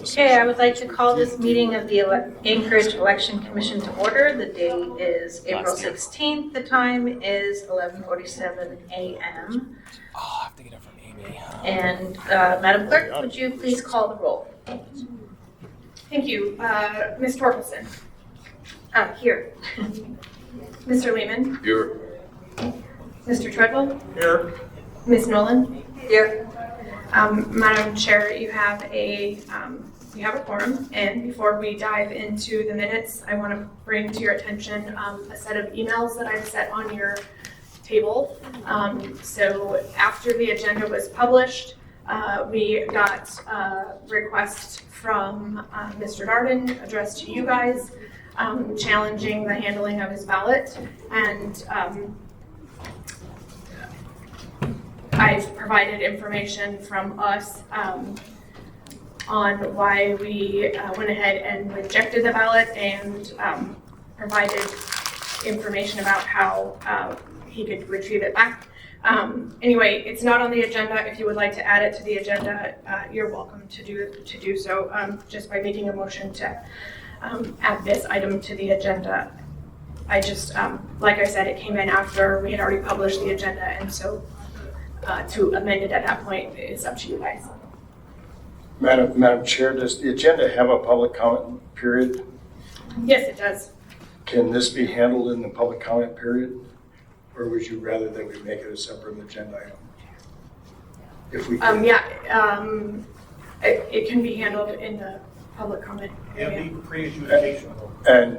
Okay, I would like to call this meeting of the Anchorage Election Commission to order. The date is April 16th. The time is 11:47 a.m. Oh, I have to get it from Amy. And Madam Clerk, would you please call the roll? Thank you. Ms. Torkelson. Here. Mr. Lehman. Here. Mr. Treadwell. Here. Ms. Nolan. Here. Madam Chair, you have a quorum, and before we dive into the minutes, I want to bring to your attention a set of emails that I've set on your table. So after the agenda was published, we got a request from Mr. Darden addressed to you guys, challenging the handling of his ballot, and I've provided information from us on why we went ahead and rejected the ballot, and provided information about how he could retrieve it back. Anyway, it's not on the agenda. If you would like to add it to the agenda, you're welcome to do so just by making a motion to add this item to the agenda. I just, like I said, it came in after we had already published the agenda, and so to amend it at that point is up to you guys. Madam Chair, does the agenda have a public comment period? Yes, it does. Can this be handled in the public comment period? Or would you rather that we make it a separate agenda item? If we can. It can be handled in the public comment area. Yeah, be pre-adjudication. And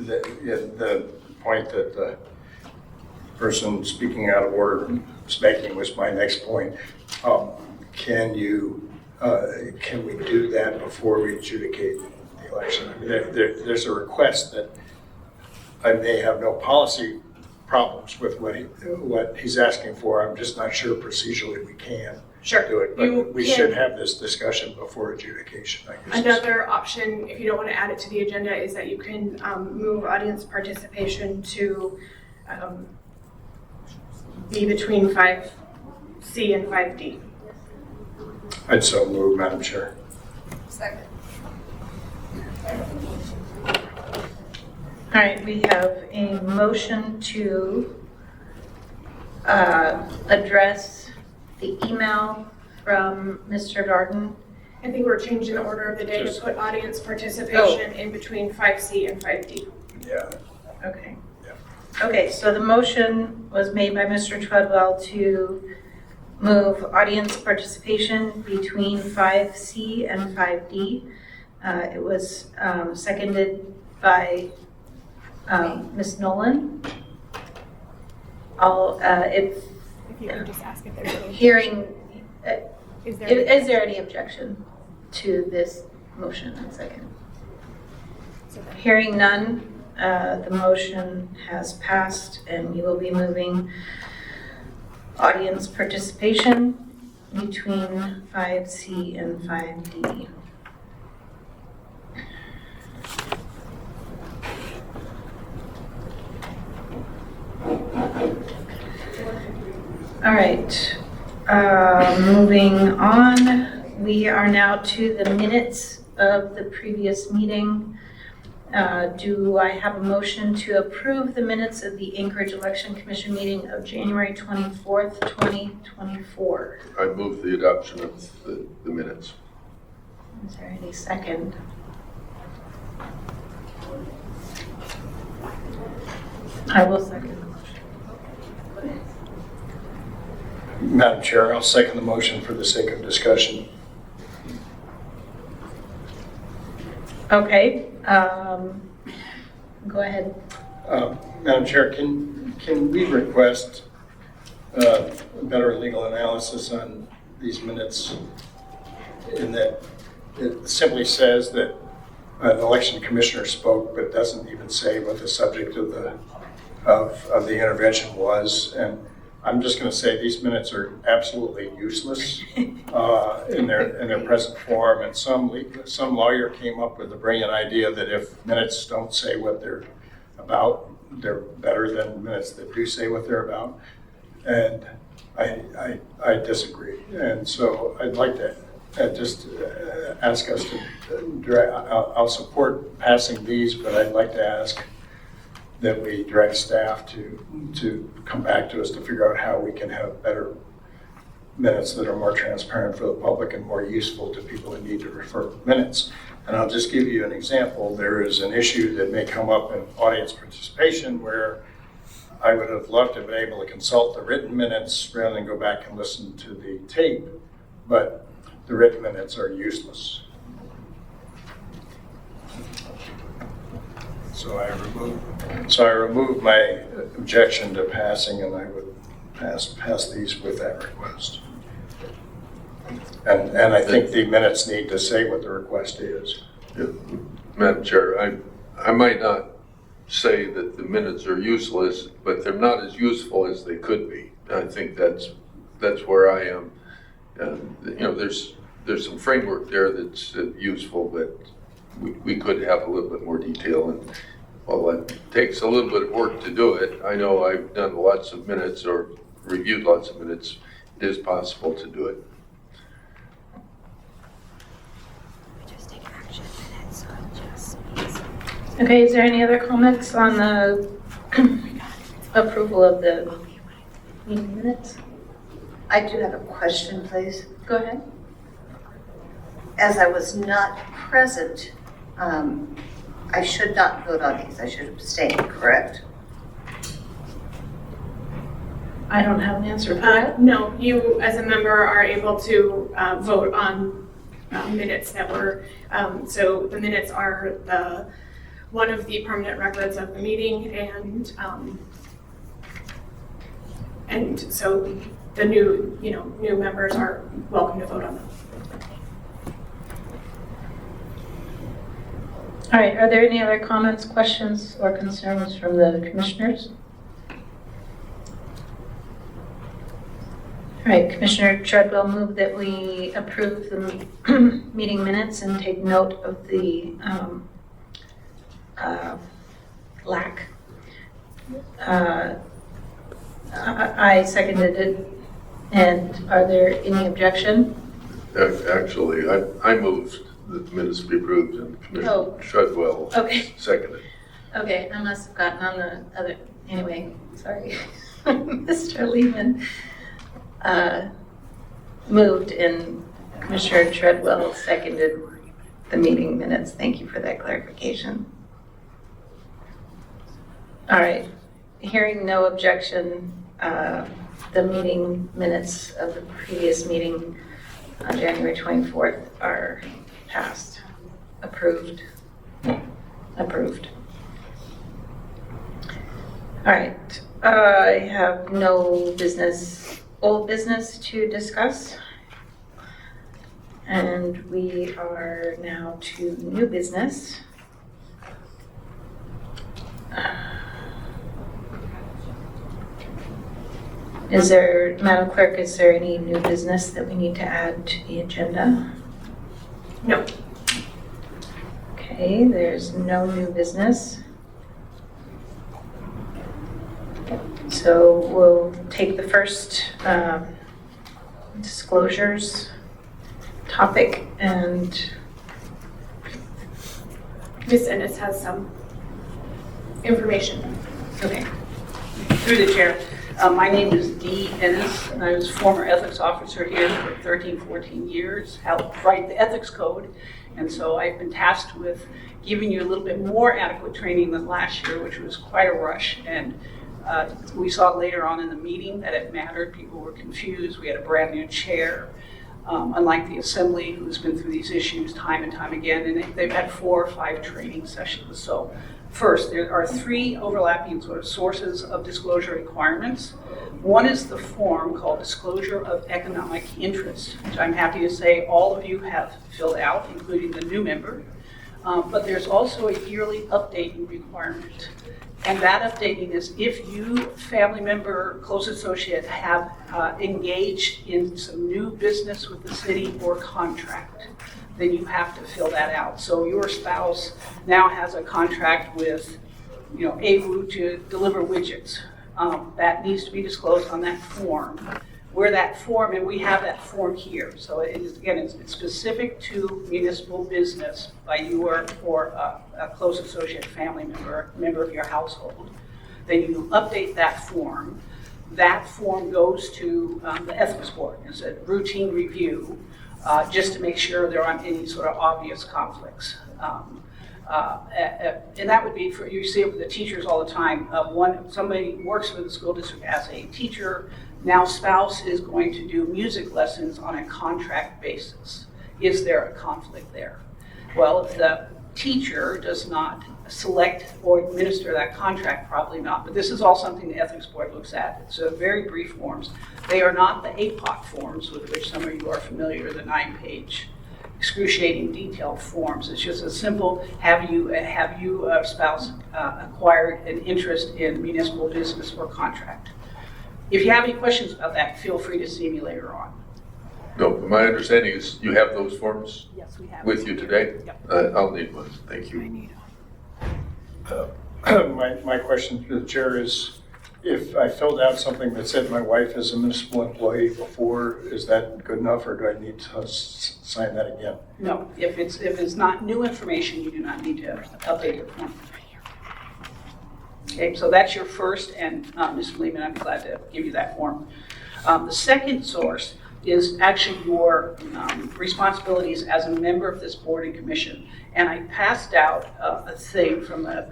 the point that the person speaking out of order was making was my next point. Can we do that before we adjudicate the election? I mean, there's a request that I may have no policy problems with what he's asking for. I'm just not sure procedurally we can do it. But we should have this discussion before adjudication, I guess. Another option, if you don't want to add it to the agenda, is that you can move audience participation to be between 5C and 5D. I'd so move, Madam Chair. Second. All right, we have a motion to address the email from Mr. Darden. I think we're changing the order of the day to put audience participation in between 5C and 5D. Yeah. Okay. Yeah. Okay, so the motion was made by Mr. Treadwell to move audience participation between 5C and 5D. It was seconded by Ms. Nolan. If you can just ask if there's any. Hearing, Is there is there any objection to this motion? One second. Hearing none, the motion has passed, and we will be moving audience participation between 5C and 5D. All right, moving on, we are now to the minutes of the previous meeting. Do I have a motion to approve the minutes of the Anchorage Election Commission meeting of January 24th, 2024? I move the adoption of the minutes. Is there any second? I will second the motion. Madam Chair, I'll second the motion for the sake of discussion. Okay, go ahead. Madam Chair, can we request better legal analysis on these minutes, in that it simply says that an election commissioner spoke, but doesn't even say what the subject of the intervention was? And I'm just going to say these minutes are absolutely useless in their present form. And some lawyer came up with a brilliant idea that if minutes don't say what they're about, they're better than minutes that do say what they're about. And I disagree. And so I'd like to just ask us to direct, I'll support passing these, but I'd like to ask that we direct staff to come back to us to figure out how we can have better minutes that are more transparent for the public and more useful to people who need to refer minutes. And I'll just give you an example. There is an issue that may come up in audience participation where I would have loved to have been able to consult the written minutes rather than go back and listen to the tape, but the written minutes are useless. So I remove my objection to passing, and I would pass these with that request. And I think the minutes need to say what the request is. Yeah. Madam Chair, I might not say that the minutes are useless, but they're not as useful as they could be. I think that's where I am. There's some framework there that's useful, but we could have a little bit more detail. And while it takes a little bit of work to do it, I know I've done lots of minutes or reviewed lots of minutes. It is possible to do it. Okay, is there any other comments on the approval of the meeting minutes? I do have a question, please. Go ahead. As I was not present, I should not vote on these. I should abstain, correct? I don't have an answer for that. No, you as a member are able to vote on minutes that were, so the minutes are one of the permanent records of the meeting, and so the new members are welcome to vote on them. All right, are there any other comments, questions, or concerns from the commissioners? All right, Commissioner Treadwell moved that we approve the meeting minutes and take note of the lack. I seconded it. And are there any objection? Actually, I moved that the minutes be approved, and Commissioner Treadwell Okay. seconded. Okay, I must have gotten on the other, anyway, sorry. Mr. Lehman moved and Commissioner Treadwell seconded the meeting minutes. Thank you for that clarification. All right, hearing no objection, the meeting minutes of the previous meeting on January 24th are passed, approved. All right, I have no old business to discuss. And we are now to new business. Madam Clerk, is there any new business that we need to add to the agenda? No. Okay, there's no new business. So we'll take the first disclosures topic, and Ms. Ennis has some information. okay. Through the chair, my name is Dee Ennis, and I was former ethics officer here for 13, 14 years, helped write the ethics code, and so I've been tasked with giving you a little bit more adequate training than last year, which was quite a rush, and we saw later on in the meeting that it mattered. People were confused. We had a brand new chair, unlike the assembly, who's been through these issues time and time again, and they've had 4 or 5 training sessions. So first, there are 3 overlapping sort of sources of disclosure requirements. One is the form called Disclosure of Economic Interest, which I'm happy to say all of you have filled out, including the new member. But there's also a yearly updating requirement. And that updating is if you, family member, close associate, have engaged in some new business with the city or contract, then you have to fill that out. So your spouse now has a contract with, AVU to deliver widgets. That needs to be disclosed on that form, where that form, and we have that form here. So it is, again, it's specific to municipal business by you or a close associate, family member of your household. Then you update that form. That form goes to the ethics board. It's a routine review, just to make sure there aren't any sort of obvious conflicts. And that would be for, you see it with the teachers all the time. Somebody works for the school district as a teacher, now spouse is going to do music lessons on a contract basis. Is there a conflict there? Well, if the teacher does not select or administer that contract, probably not. But this is all something the ethics board looks at. It's very brief forms. They are not the APOC forms with which some of you are familiar, the 9-page excruciating detailed forms. It's just a simple, have you spouse acquired an interest in municipal business or contract? If you have any questions about that, feel free to see me later on. No, my understanding is you have those forms Yes, we have. with you today? Yep. I'll need one, thank you. My question to the chair is, if I filled out something that said my wife is a municipal employee before, is that good enough, or do I need to sign that again? No, if it's not new information, you do not need to update your form. Okay, so that's your first, and Ms. Lehman, I'm glad to give you that form. The second source is actually your responsibilities as a member of this board and commission. And I passed out a thing from the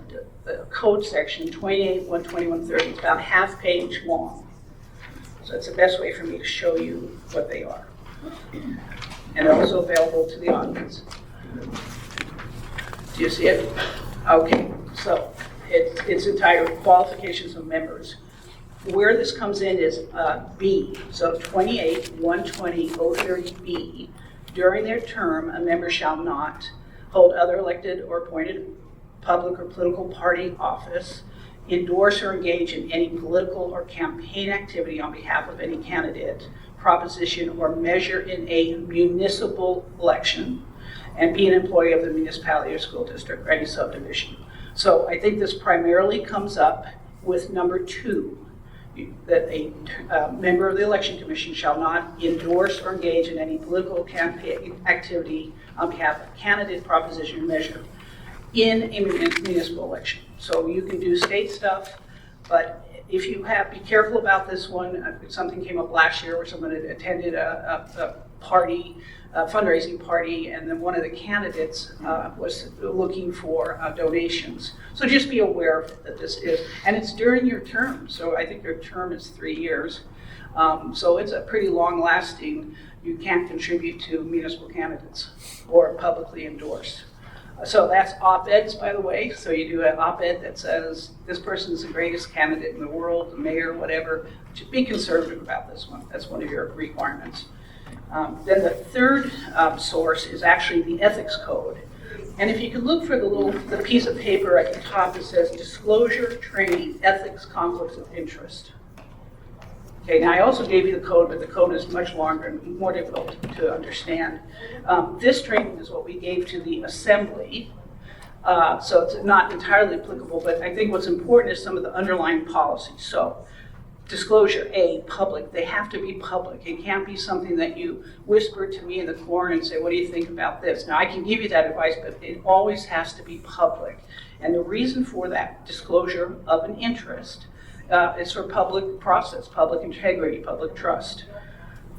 code section, 28.121.30. It's about a half page long. So it's the best way for me to show you what they are. And they're also available to the audience. Do you see it? Okay, so it's entitled Qualifications of Members. Where this comes in is B, so 28.120.030B. During their term, a member shall not hold other elected or appointed public or political party office, endorse or engage in any political or campaign activity on behalf of any candidate, proposition, or measure in a municipal election, and be an employee of the municipality or school district or any subdivision. So I think this primarily comes up with number 2, that a member of the election commission shall not endorse or engage in any political campaign activity on behalf of candidate, proposition, or measure in a municipal election. So you can do state stuff, but if you have, be careful about this one. Something came up last year where someone had attended a party, a fundraising party, and then one of the candidates was looking for donations. So just be aware that this is, and it's during your term. So I think your term is 3 years. So it's a pretty long lasting, you can't contribute to municipal candidates or publicly endorse. So that's op-eds, by the way. So you do an op-ed that says, this person is the greatest candidate in the world, the mayor, whatever. Just be conservative about this one. That's one of your requirements. Then the third source is actually the ethics code. And if you could look for the piece of paper at the top that says disclosure, training, ethics, conflicts of interest. Okay, now I also gave you the code, but the code is much longer and more difficult to understand. This training is what we gave to the assembly. So it's not entirely applicable, but I think what's important is some of the underlying policies. So disclosure, public. They have to be public. It can't be something that you whisper to me in the corner and say, what do you think about this? Now, I can give you that advice, but it always has to be public. And the reason for that disclosure of an interest is for public process, public integrity, public trust.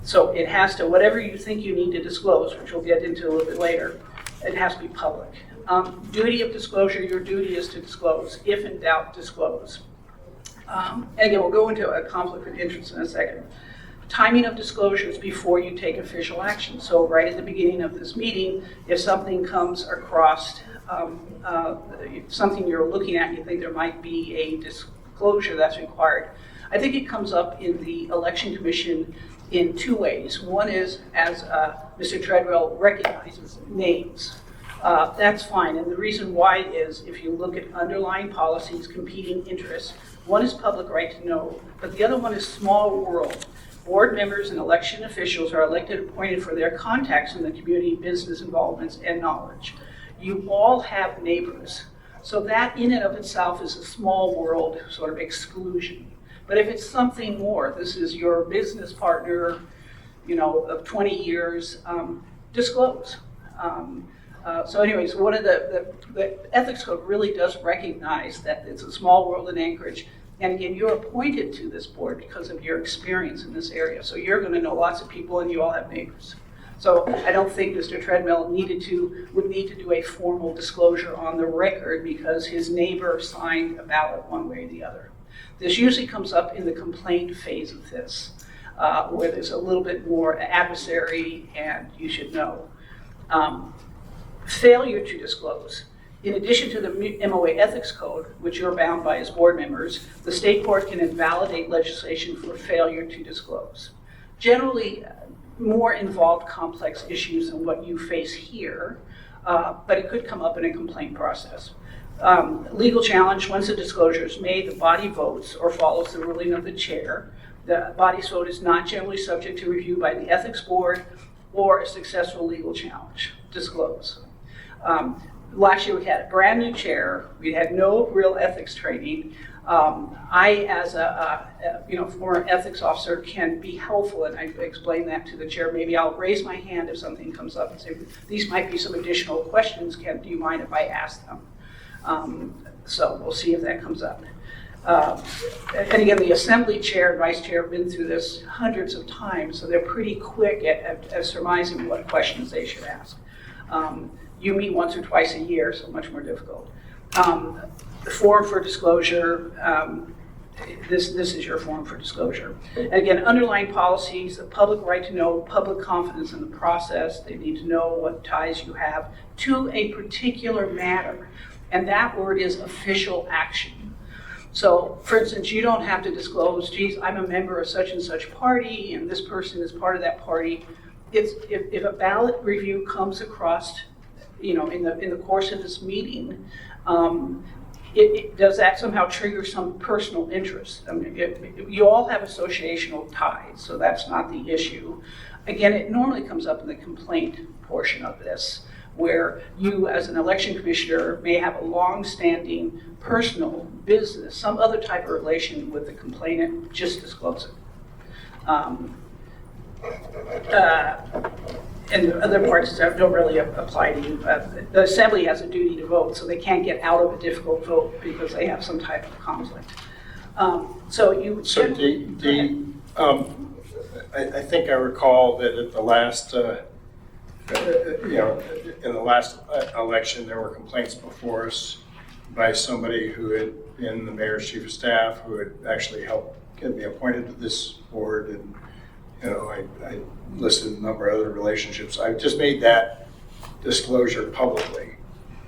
So it has to, whatever you think you need to disclose, which we'll get into a little bit later, it has to be public. Duty of disclosure, your duty is to disclose. If in doubt, disclose. And again, we'll go into a conflict of interest in a second. Timing of disclosures before you take official action. So right at the beginning of this meeting, if something comes across, something you're looking at, you think there might be a disclosure that's required. I think it comes up in the Election Commission in 2 ways. One is, as Mr. Treadwell recognizes, names. That's fine, and the reason why is if you look at underlying policies, competing interests, one is public right to know, but the other one is small world. Board members and election officials are elected and appointed for their contacts in the community, business involvements, and knowledge. You all have neighbors, so that in and of itself is a small world sort of exclusion. But if it's something more, this is your business partner, of 20 years, disclose. So anyways, one of the ethics code really does recognize that it's a small world in Anchorage. And again, you're appointed to this board because of your experience in this area. So you're going to know lots of people and you all have neighbors. So I don't think Mr. Treadmill would need to do a formal disclosure on the record because his neighbor signed a ballot one way or the other. This usually comes up in the complaint phase of this, where there's a little bit more adversary and you should know. Failure to disclose. In addition to the MOA Ethics Code, which you're bound by as board members, the state court can invalidate legislation for failure to disclose. Generally, more involved complex issues than what you face here, but it could come up in a complaint process. Legal challenge, once a disclosure is made, the body votes or follows the ruling of the chair. The body's vote is not generally subject to review by the ethics board or a successful legal challenge. Disclose. Last year we had a brand new chair. We had no real ethics training. I, as a former ethics officer, can be helpful, and I explain that to the chair. Maybe I'll raise my hand if something comes up and say, these might be some additional questions. Do you mind if I ask them? So we'll see if that comes up. And again, the assembly chair and vice chair have been through this hundreds of times, so they're pretty quick at surmising what questions they should ask. You meet once or twice a year, so much more difficult. The form for disclosure, this is your form for disclosure. And again, underlying policies, the public right to know, public confidence in the process. They need to know what ties you have to a particular matter. And that word is official action. So, for instance, you don't have to disclose, geez, I'm a member of such and such party, and this person is part of that party. If a ballot review comes across, in the course of this meeting, does that somehow trigger some personal interest? I mean, you all have associational ties, so that's not the issue. Again, it normally comes up in the complaint portion of this, where you as an election commissioner may have a long-standing personal business, some other type of relation with the complainant, just disclose it. And the other parts don't really apply to you. The assembly has a duty to vote, so they can't get out of a difficult vote because they have some type of conflict. I think I recall that at the last, in the last election, there were complaints before us by somebody who had been the mayor's chief of staff, who had actually helped get me appointed to this board, and I listed a number of other relationships. I just made that disclosure publicly,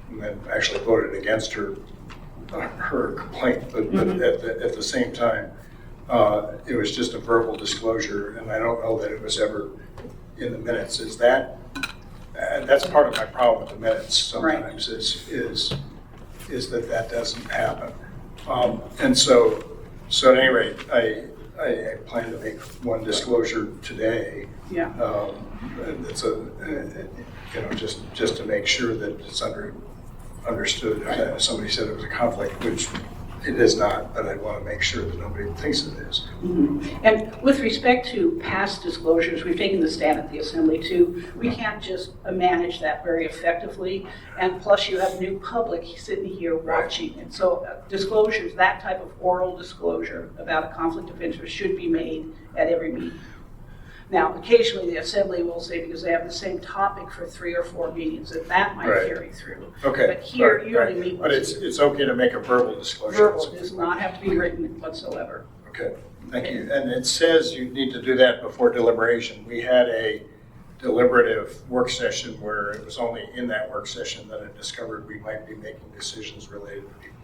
and then actually voted against her complaint. But at the same time, it was just a verbal disclosure, and I don't know that it was ever in the minutes. Is that that's part of my problem with the minutes sometimes? Right. Is that doesn't happen, and so at any rate, I plan to make one disclosure today. Yeah. It's just to make sure that it's understood. Somebody said it was a conflict, which it is not, but I want to make sure that nobody thinks it is. Mm-hmm. And with respect to past disclosures, we've taken the stand at the Assembly too. We can't just manage that very effectively, and plus you have new public sitting here watching it. So disclosures, that type of oral disclosure about a conflict of interest should be made at every meeting. Now, occasionally the Assembly will say, because they have the same topic for 3 or 4 meetings, that might carry through. Okay. But here, you only meet once. But it's okay to make a verbal disclosure. Verbal does not have to be written whatsoever. Okay, thank you. And it says you need to do that before deliberation. We had a deliberative work session where it was only in that work session that I discovered we might be making decisions related to people.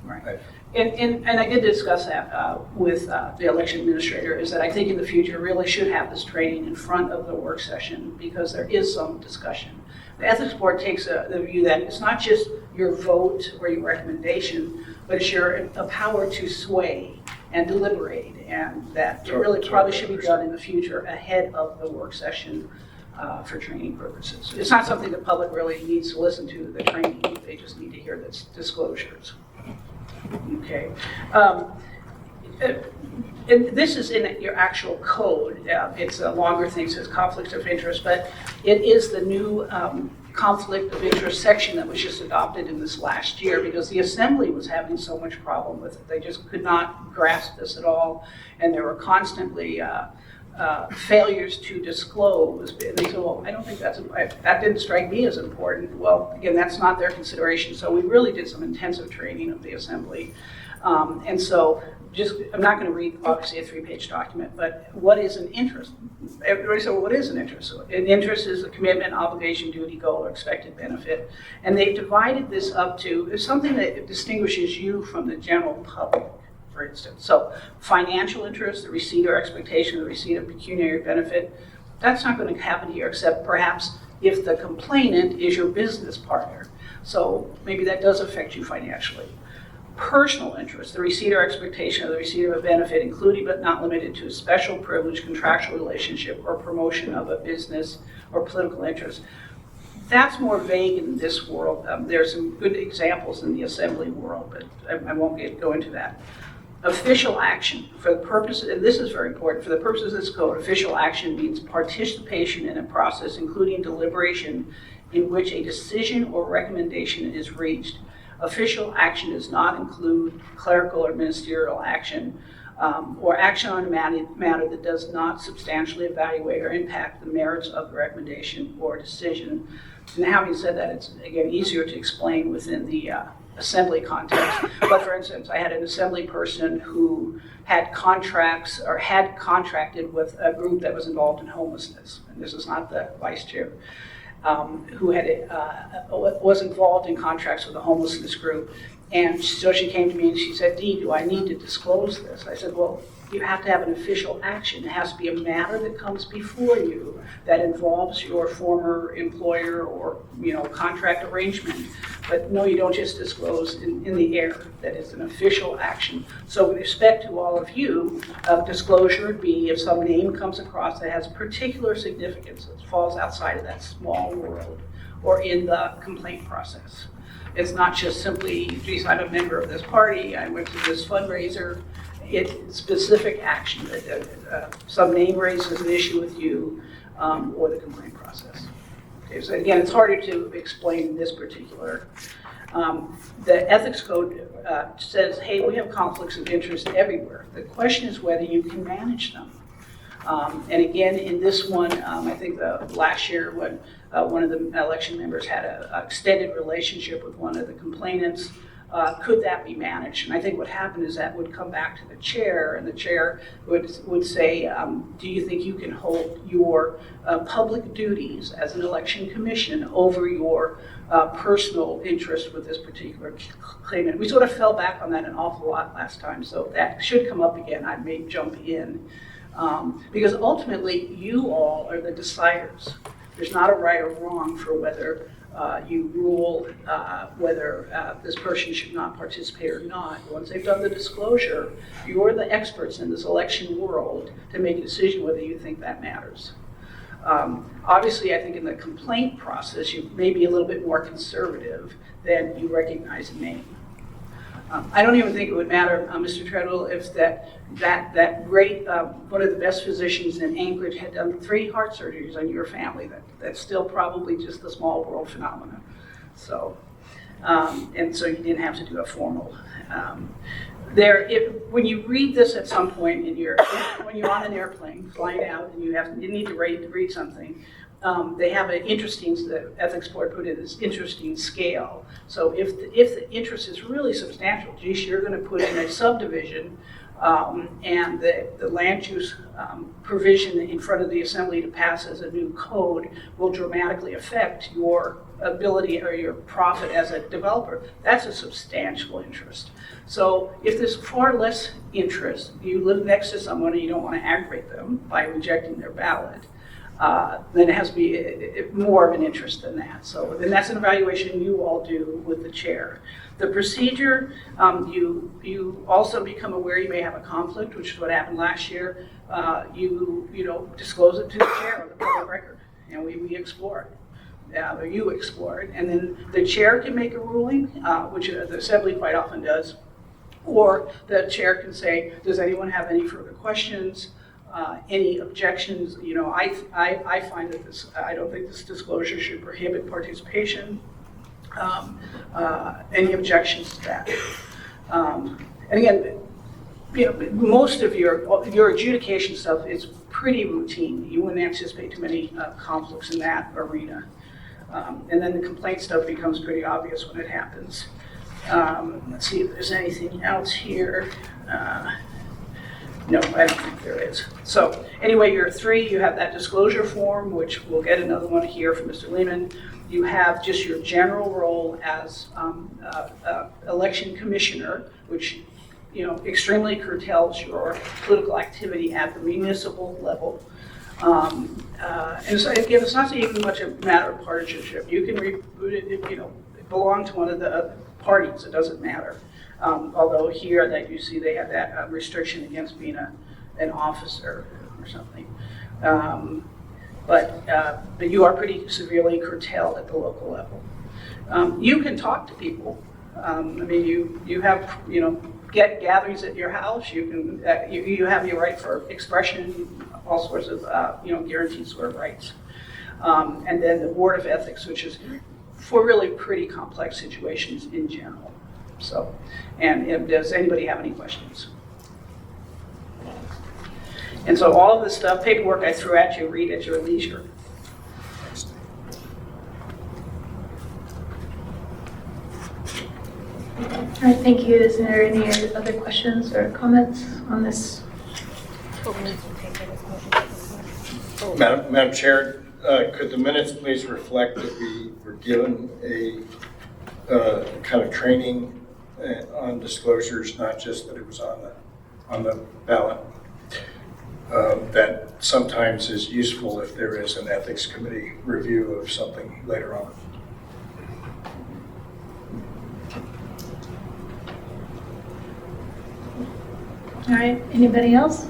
Right. And I did discuss that with the election administrator, is that I think in the future really should have this training in front of the work session because there is some discussion. The ethics board takes the view that it's not just your vote or your recommendation, but it's a power to sway and deliberate, and that it really probably should be done in the future ahead of the work session for training purposes. It's not something the public really needs to listen to, the training. They just need to hear the disclosures. Okay. And this is in your actual code. It's a longer thing, says conflict of interest, but it is the new conflict of interest section that was just adopted in this last year because the Assembly was having so much problem with it. They just could not grasp this at all, and there were constantly failures to disclose. And they said, well, I don't think that didn't strike me as important. Well, again, that's not their consideration. So we really did some intensive training of the Assembly. And so I'm not going to read, obviously, a 3-page document, but what is an interest? Everybody said, well, what is an interest? So an interest is a commitment, obligation, duty, goal, or expected benefit. And they've divided this up to something that distinguishes you from the general public, for instance. So financial interest, the receipt or expectation of the receipt of pecuniary benefit, that's not going to happen here except perhaps if the complainant is your business partner. So maybe that does affect you financially. Personal interest, the receipt or expectation of the receipt of a benefit, including but not limited to a special privilege, contractual relationship, or promotion of a business or political interest. That's more vague in this world. There's some good examples in the Assembly world, but I won't go into that. Official action, for the purpose, and this is very important, for the purposes of this code, official action means participation in a process, including deliberation, in which a decision or recommendation is reached. Official action does not include clerical or ministerial action or action on a matter that does not substantially evaluate or impact the merits of the recommendation or decision. And having said that, it's, again, easier to explain within the Assembly context. But for instance, I had an Assembly person who had contracts or had contracted with a group that was involved in homelessness. And this is not the vice chair. Who was involved in contracts with a homelessness group. And so she came to me and she said, Dee, do I need to disclose this? I said, well, you have to have an official action. It has to be a matter that comes before you that involves your former employer or, contract arrangement. But no, you don't just disclose in the air. That is an official action. So with respect to all of you, disclosure would be if some name comes across that has particular significance, that falls outside of that small world or in the complaint process. It's not just simply, geez, I'm a member of this party, I went to this fundraiser. It's specific action that some name raises an issue with you or the complaint process. Okay, so again, it's harder to explain this particular. The ethics code says, hey, we have conflicts of interest everywhere. The question is whether you can manage them. And again, in this one, I think last year when one of the election members had an extended relationship with one of the complainants, could that be managed? And I think what happened is that would come back to the chair, and the chair would say, do you think you can hold your public duties as an election commission over your personal interest with this particular claimant? We sort of fell back on that an awful lot last time, so that should come up again. I may jump in. Because ultimately, you all are the deciders. There's not a right or wrong for whether you rule whether this person should not participate or not. Once they've done the disclosure, you're the experts in this election world to make a decision whether you think that matters. Obviously, I think in the complaint process, you may be a little bit more conservative than you recognize a name. I don't even think it would matter, Mr. Treadwell, if that great, one of the best physicians in Anchorage had done 3 heart surgeries on your family. That's still probably just a small world phenomenon. So, and so you didn't have to do a formal. When you read this at some point when you're on an airplane flying out and you need to read something, they have an interesting, the ethics board put in this interesting scale. So if the interest is really substantial, geez, you're going to put in a subdivision and the land use provision in front of the Assembly to pass as a new code will dramatically affect your ability or your profit as a developer. That's a substantial interest. So if there's far less interest, you live next to someone and you don't want to aggravate them by rejecting their ballot, then it has to be more of an interest than that. So then that's an evaluation you all do with the chair. The procedure, you also become aware you may have a conflict, which is what happened last year. You disclose it to the chair on the public record, and we explore it. Or you explore it, and then the chair can make a ruling, which the Assembly quite often does. Or the chair can say, does anyone have any further questions? Any objections? You know, I find that this, I don't think this disclosure should prohibit participation. Any objections to that? And again, you know, most of your adjudication stuff is pretty routine. You wouldn't anticipate too many conflicts in that arena. And then the complaint stuff becomes pretty obvious when it happens. Let's see if there's anything else here. No, I don't think there is. So anyway, you're 3, you have that disclosure form, which we'll get another one here from Mr. Lehman. You have just your general role as election commissioner, which, you know, extremely curtails your political activity at the municipal level. And so again, it's not even much a matter of partisanship. You can reboot it, you know, belong to one of the parties, it doesn't matter. Although here that you see they have that restriction against being an officer or something. But you are pretty severely curtailed at the local level. You can talk to people. I mean, you have, you know, gatherings at your house. You can you have your right for expression, all sorts of you know, guaranteed sort of rights. And then the Board of Ethics, which is for really pretty complex situations in general. So, and does anybody have any questions? And so all of this stuff, paperwork I threw at you, read at your leisure. All right, thank you. Is there any other questions or comments on this? Madam Chair, could the minutes please reflect that we were given a kind of training on disclosures, not just that it was on the ballot? That sometimes is useful if there is an ethics committee review of something later on. All right, anybody else?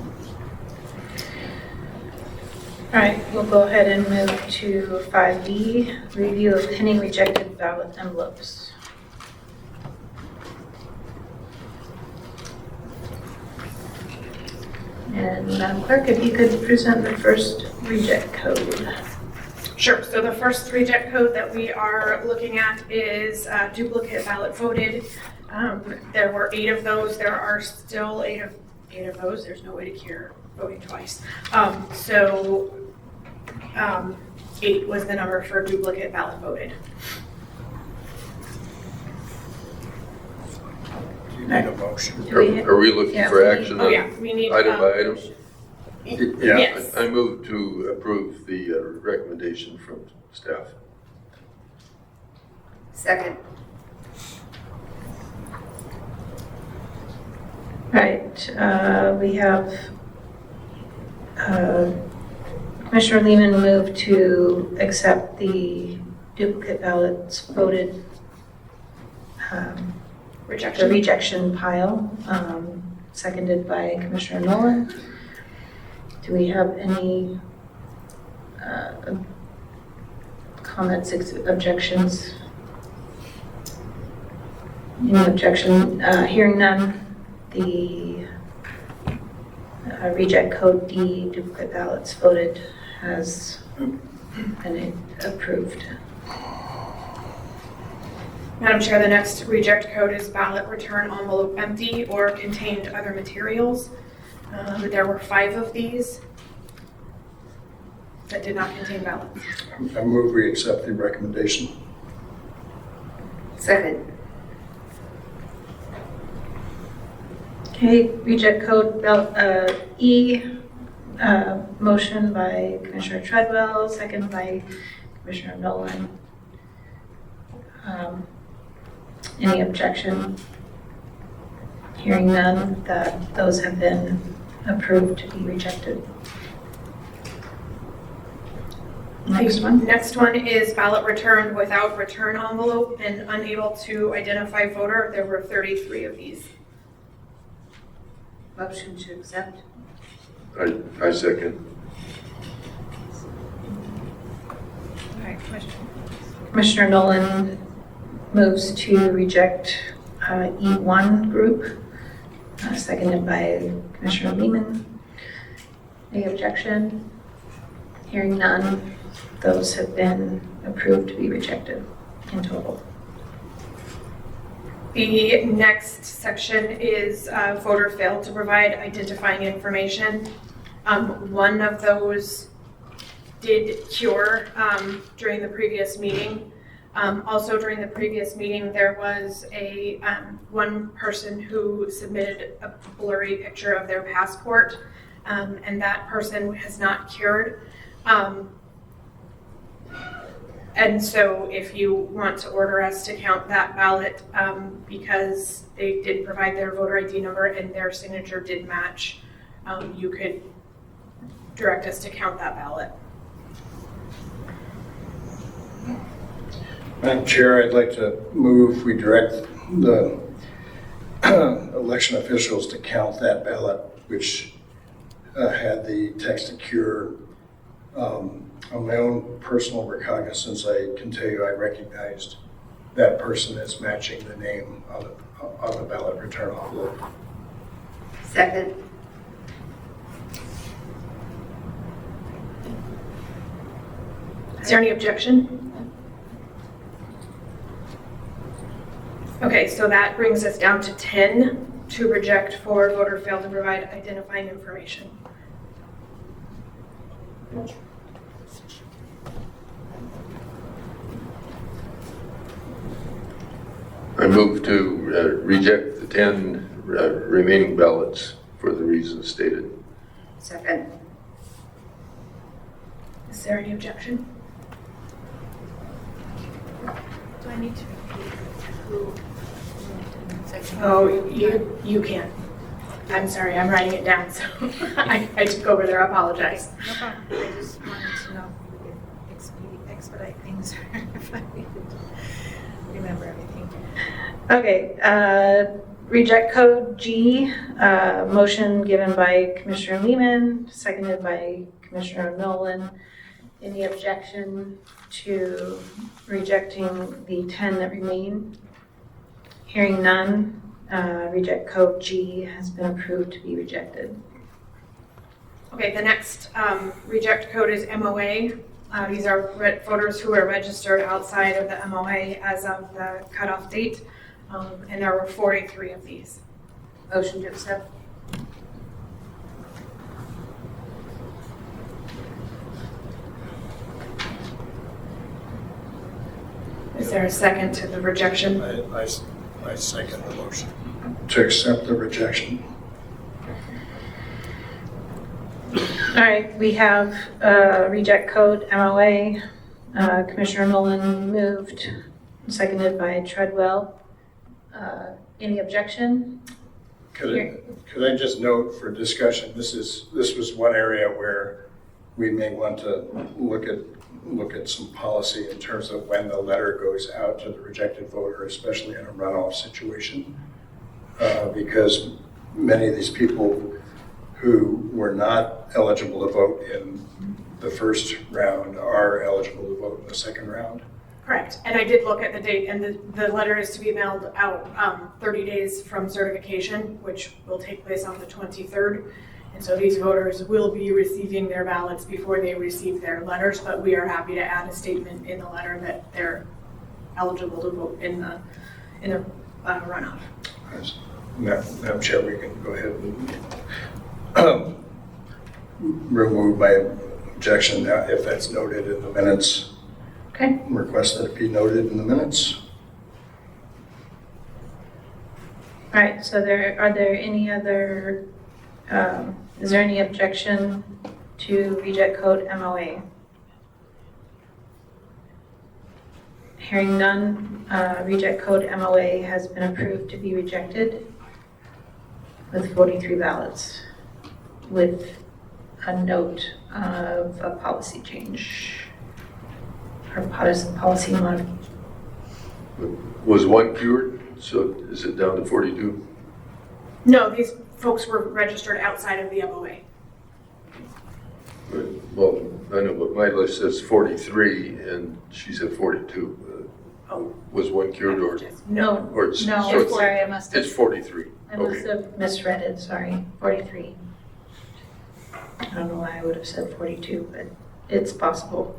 All right, we'll go ahead and move to 5B, review of pending rejected ballot envelopes. And Madam Clerk, if you could present the first reject code. Sure, so the first reject code that we are looking at is duplicate ballot voted. There were 8 of those. There are still 8 of those. There's no way to cure voting twice. 8 was the number for duplicate ballot voted. Do you need a motion? Are we looking Yeah, for we need- action Oh, on yeah, we need. item by item? Yeah. Yes. I move to approve the recommendation from staff. Second. Right, we have Commissioner Lehman moved to accept the duplicate ballots voted, the Rejection. rejection pile, seconded by Commissioner Nolan. Do we have any comments, objections? Any objection? Hearing none, the reject code D, duplicate ballots voted, has been approved. Madam Chair, the next reject code is ballot return envelope empty or contained other materials. There were 5 of these that did not contain ballots. I move we accept the recommendation. Second. Okay, reject code E, motion by Commissioner Treadwell, second by Commissioner Nolan. Any objection? Hearing none, that those have been approved to be rejected. Next one. Next one is ballot returned without return envelope and unable to identify voter. There were 33 of these. Motion to accept. I second. All right, question. Commissioner Nolan moves to reject E1 group. seconded by Commissioner Lehman. Any objection? Hearing none, those have been approved to be rejected in total. The next section is voter failed to provide identifying information. One of those did cure during the previous meeting. Also during the previous meeting, there was a one person who submitted a blurry picture of their passport, and that person has not cured. And so if you want to order us to count that ballot, because they did provide their voter ID number and their signature did match, you could direct us to count that ballot. Madam Chair, I'd like to move we direct the election officials to count that ballot, which had the text to cure. On my own personal recognizance, I can tell you I recognized that person as matching the name on the ballot return envelope. Second. Is there any objection? Okay, so that brings us down to 10 to reject for voter failed to provide identifying information. I move to reject the 10 remaining ballots for the reasons stated. Second. Is there any objection? Do I need to repeat who? Oh, you can. I'm sorry, I'm writing it down, so I took over there, I apologize. No problem. I just wanted to know if we could expedite things or if I needed to remember everything. Okay, reject code G, motion given by Commissioner Lehman, seconded by Commissioner Nolan. Any objection to rejecting the 10 that remain? Hearing none, reject code G has been approved to be rejected. Okay, the next reject code is MOA. These are voters who are registered outside of the MOA as of the cutoff date, and there were 43 of these. Motion to accept. Is there a second to the rejection? I second the motion. To accept the rejection. All right, we have reject code MOA. Commissioner Nolan moved, seconded by Treadwell. Any objection? Could I just note for discussion, this was one area where we may want to look at some policy in terms of when the letter goes out to the rejected voter, especially in a runoff situation, because many of these people who were not eligible to vote in the first round are eligible to vote in the second round. Correct, and I did look at the date, and the letter is to be mailed out 30 days from certification, which will take place on the 23rd. And so these voters will be receiving their ballots before they receive their letters, but we are happy to add a statement in the letter that they're eligible to vote in the runoff. Madam Chair, we can go ahead and remove my objection if that's noted in the minutes. Okay. Request that it be noted in the minutes. All right, so are there any other, is there any objection to reject code MOA? Hearing none, reject code MOA has been approved to be rejected with 43 ballots with a note of a policy change or policy modification. Was one cured? So is it down to 42? No, these folks were registered outside of the MOA. Well, I know, but my list says 43 and she said 42. Was one cured or No, Or it's- no, so it's- sorry, I must have. it's 43? I must Okay. have misread it, sorry, 43. I don't know why I would have said 42, but it's possible.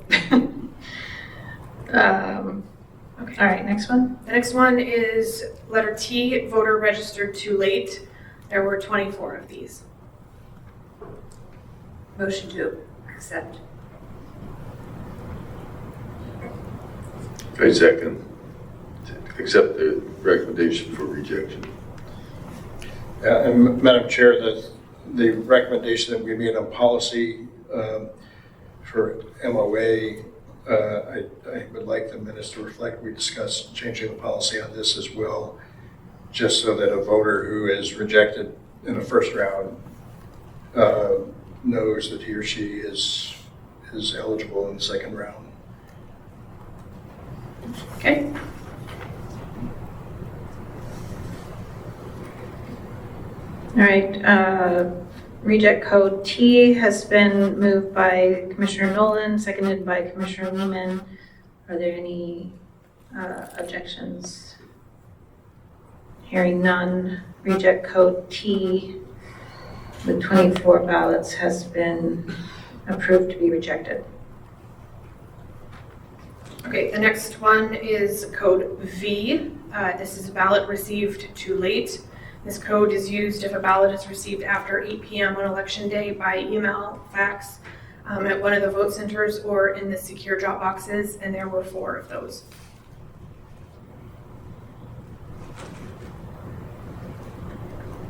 Okay. All right, next one. The next one is letter T, voter registered too late. There were 24 of these. Motion to accept. I second. Accept the recommendation for rejection. Yeah, and Madam Chair, the recommendation that we made on policy for MOA, I would like the minutes to reflect, we discussed changing the policy on this as well, just so that a voter who is rejected in the first round knows that he or she is eligible in the second round. Okay. All right, reject code T has been moved by Commissioner Nolan, seconded by Commissioner Newman. Are there any objections? Hearing none, reject code T with 24 ballots has been approved to be rejected. Okay, the next one is code V. This is a ballot received too late. This code is used if a ballot is received after 8 p.m. on election day by email, fax, at one of the vote centers or in the secure drop boxes, and there were 4 of those.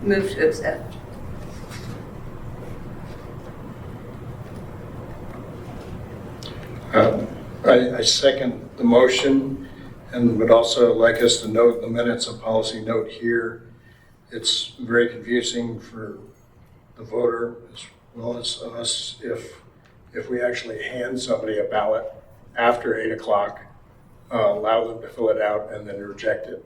Move to accept. I second the motion and would also like us to note the minutes of policy note here. It's very confusing for the voter as well as us if we actually hand somebody a ballot after 8 o'clock, allow them to fill it out and then reject it.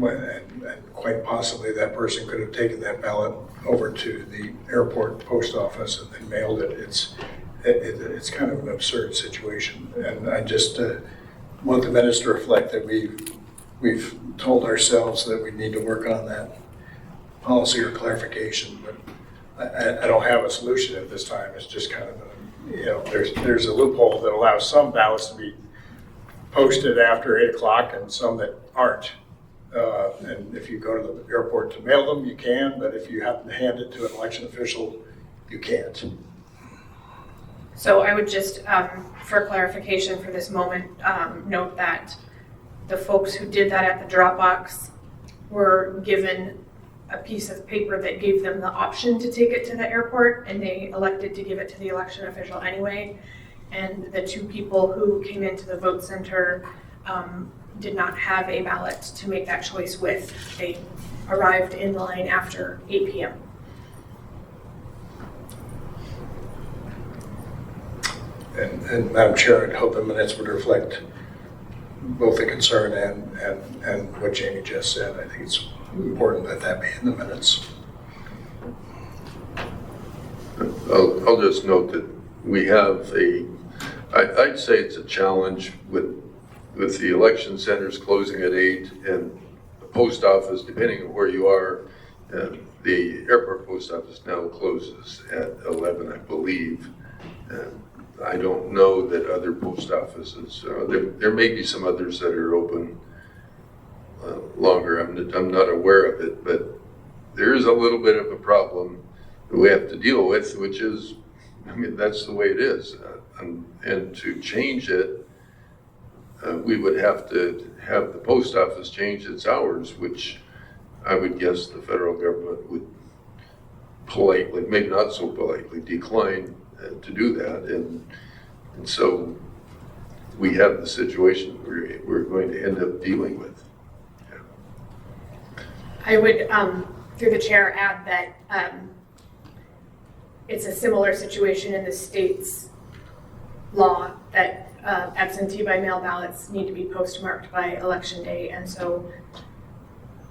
And quite possibly that person could have taken that ballot over to the airport post office and then mailed it. It's kind of an absurd situation. And I just want the minutes to reflect that we've told ourselves that we need to work on that policy or clarification, but I don't have a solution at this time. It's just kind of, there's a loophole that allows some ballots to be posted after 8 o'clock and some that aren't. And if you go to the airport to mail them, you can, but if you happen to hand it to an election official, you can't. So I would just, for clarification for this moment, note that the folks who did that at the drop box were given a piece of paper that gave them the option to take it to the airport, and they elected to give it to the election official anyway. And the 2 people who came into the vote center did not have a ballot to make that choice with. They arrived in line after 8 p.m. And Madam Chair, I'd hope the minutes would reflect both the concern and what Jamie just said. I think it's important that that be in the minutes. I'll just note that we have I'd say it's a challenge with the election centers closing at 8 and the post office, depending on where you are, the airport post office now closes at 11, I believe. I don't know that other post offices, there may be some others that are open longer. I'm not aware of it, but there is a little bit of a problem that we have to deal with, which is, that's the way it is. And to change it, we would have to have the post office change its hours, which I would guess the federal government would politely, maybe not so politely, decline to do that. And so we have the situation we're going to end up dealing with. Yeah. I would, through the chair, add that it's a similar situation in the state's law that absentee by mail ballots need to be postmarked by election day, and so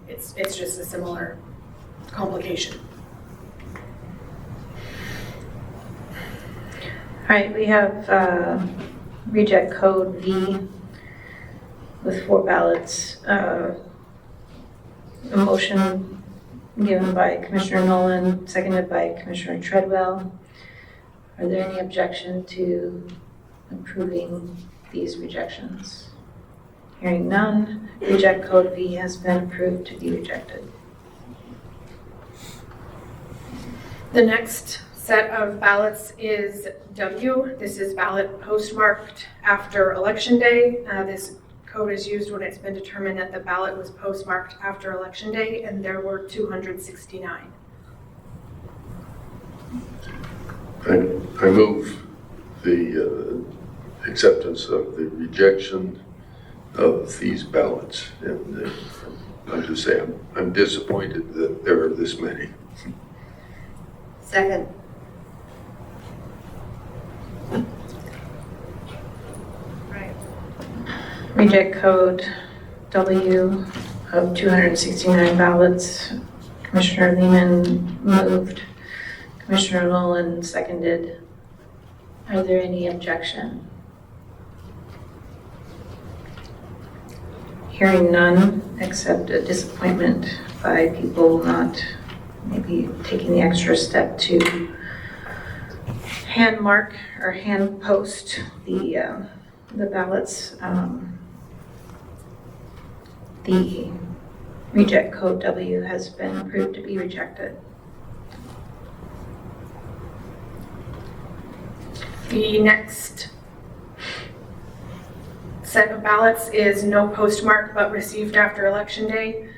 it's just a similar complication. All right, we have reject code V with 4 ballots. A motion given by Commissioner Nolan, seconded by Commissioner Treadwell. Are there any objection to approving these rejections? Hearing none, reject code V has been approved to be rejected. The next set of ballots is W. This is ballot postmarked after Election Day. This code is used when it's been determined that the ballot was postmarked after Election Day, and there were 269. I move the acceptance of the rejection of these ballots. And I'll just say I'm disappointed that there are this many. Second. Reject code W of 269 ballots. Commissioner Lehman moved. Commissioner Nolan seconded. Are there any objection? Hearing none, except a disappointment by people not maybe taking the extra step to hand mark or hand post the ballots. The reject code W has been approved to be rejected. The next set of ballots is no postmark but received after Election Day.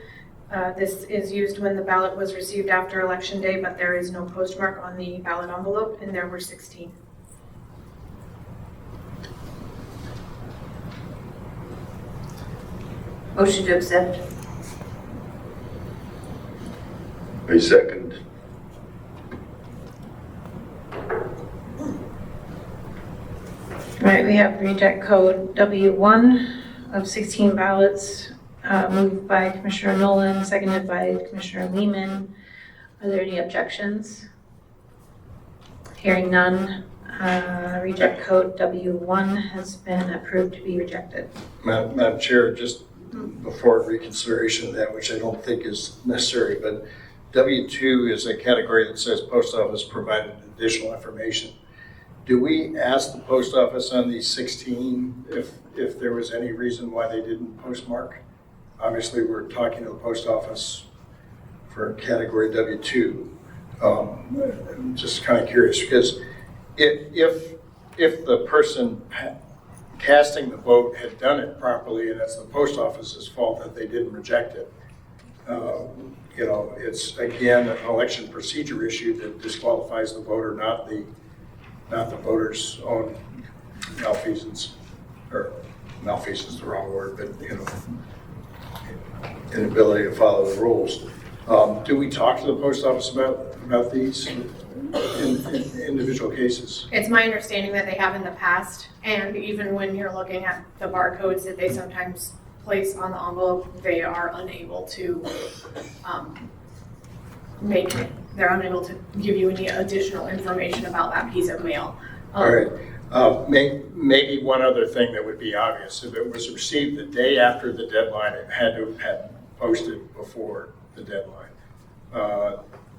This is used when the ballot was received after Election Day, but there is no postmark on the ballot envelope, and there were 16. Motion to accept. I second. All right, we have reject code W1 of 16 ballots, moved by Commissioner Nolan, seconded by Commissioner Lehman. Are there any objections? Hearing none, reject code W1 has been approved to be rejected. Madam Chair, just before reconsideration of that, which I don't think is necessary, but W2 is a category that says post office provided additional information. Do we ask the post office on these 16 if there was any reason why they didn't postmark? Obviously, we're talking to the post office for category W2. I'm just kind of curious because if the person casting the vote had done it properly and it's the post office's fault that they didn't reject it, it's again an election procedure issue that disqualifies the voter, not the voter's own malfeasance, or malfeasance is the wrong word, but inability to follow the rules. Do we talk to the post office about these in individual cases? It's my understanding that they have in the past, and even when you're looking at the barcodes that they sometimes place on the envelope, they are unable to they're unable to give you any additional information about that piece of mail. All right. Maybe one other thing that would be obvious, if it was received the day after the deadline, it had to have had posted before the deadline.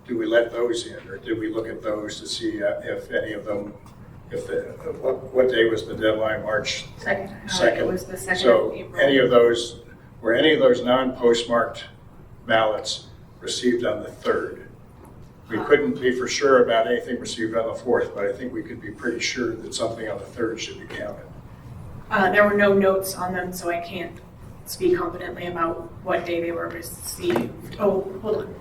Do we let those in, or do we look at those to see if any of them, what day was the deadline? March 2nd. It was the 2nd So of April. any of those non-postmarked ballots received on the 3rd? We couldn't be for sure about anything received on the 4th, but I think we could be pretty sure that something on the 3rd should be counted. There were no notes on them, so I can't speak confidently about what day they were received. Oh, hold on.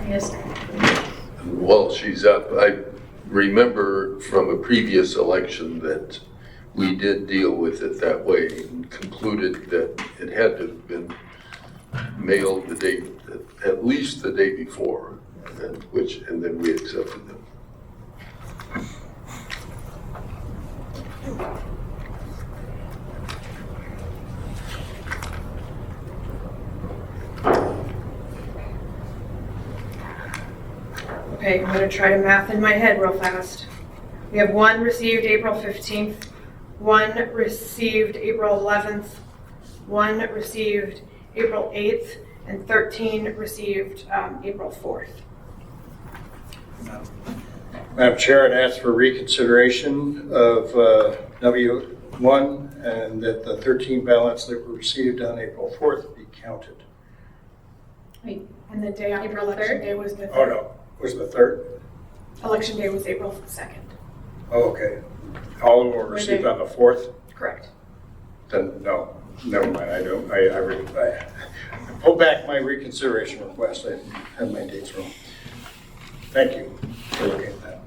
Yes. While she's up, I remember from a previous election that we did deal with it that way and concluded that it had to have been mailed the day, at least the day before, and then we accepted them. Okay, I'm gonna try to math in my head real fast. We have one received April 15th, one received April 11th, one received April 8th, and 13 received April 4th. Madam Chair, I'd ask for reconsideration of W1 and that the 13 ballots that were received on April 4th be counted. And the day after election day was the Oh, 3rd. no, was the 3rd? Election day was April 2nd. Oh, okay. All of them were received on the 4th? Correct. Then, no, never mind, I pull back my reconsideration request, I have my dates wrong. Thank you for looking at that.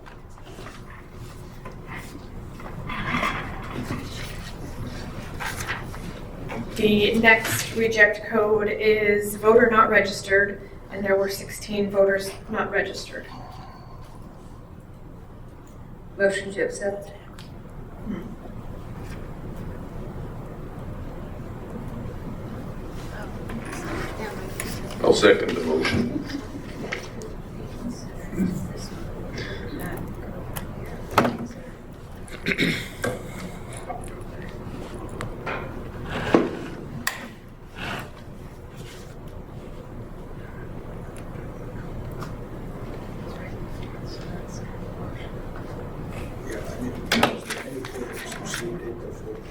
The next reject code is voter not registered, and there were 16 voters not registered. Motion to accept? I'll second the motion. Yeah, I mean, any voters received April 4th.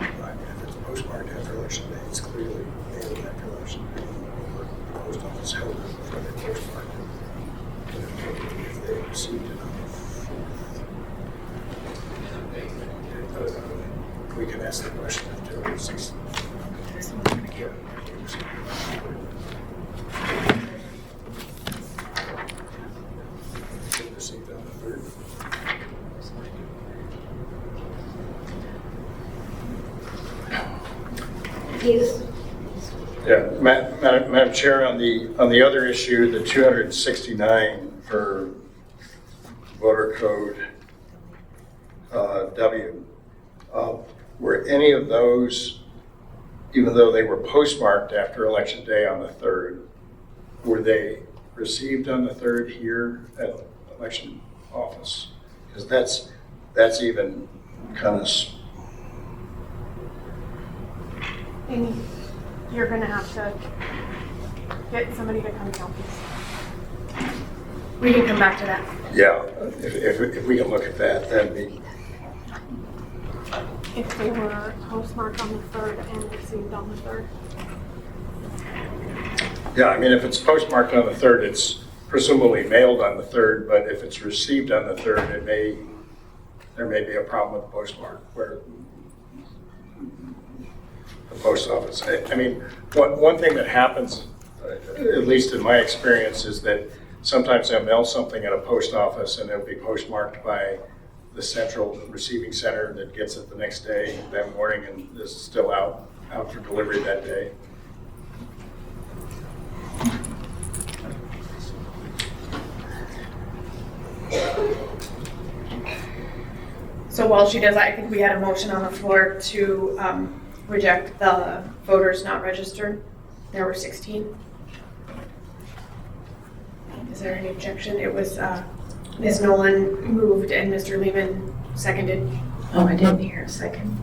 If it's postmarked after election day, it's clearly mailed after election day. The post office held it before they postmarked it. But if they received it on the 4th, we can ask the question if there was 6. Received on the 3rd. Please. Yeah, Madam Chair, on the other issue, the 269 for voter code W, were any of those, even though they were postmarked after Election Day on the 3rd, were they received on the 3rd here at election office? Because that's even kind of, Amy, you're gonna have to get somebody to come count these. We can come back to that. yeah, if we can look at that, that'd be, If they were postmarked on the 3rd and received on the 3rd. yeah, I mean, if it's postmarked on the 3rd, it's presumably mailed on the 3rd, but if it's received on the 3rd, there may be a problem with the postmark where the post office, I mean, one thing that happens, at least in my experience, is that sometimes they'll mail something at a post office and it'll be postmarked by the central receiving center that gets it the next day, that morning, and is still out for delivery that day. So while she does that, I think we had a motion on the floor to reject the voters not registered. There were 16. Is there any objection? It was Ms. Nolan moved and Mr. Lehman seconded. Oh, I didn't hear a second.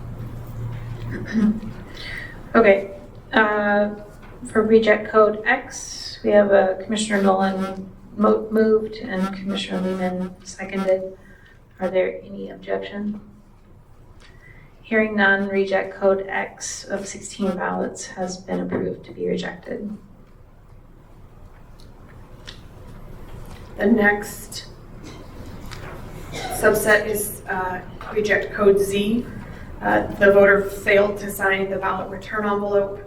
Okay, for reject code X, we have Commissioner Nolan moved and Commissioner Lehman seconded. Are there any objection? Hearing none, reject code X of 16 ballots has been approved to be rejected. The next subset is reject code Z. The voter failed to sign the ballot return envelope.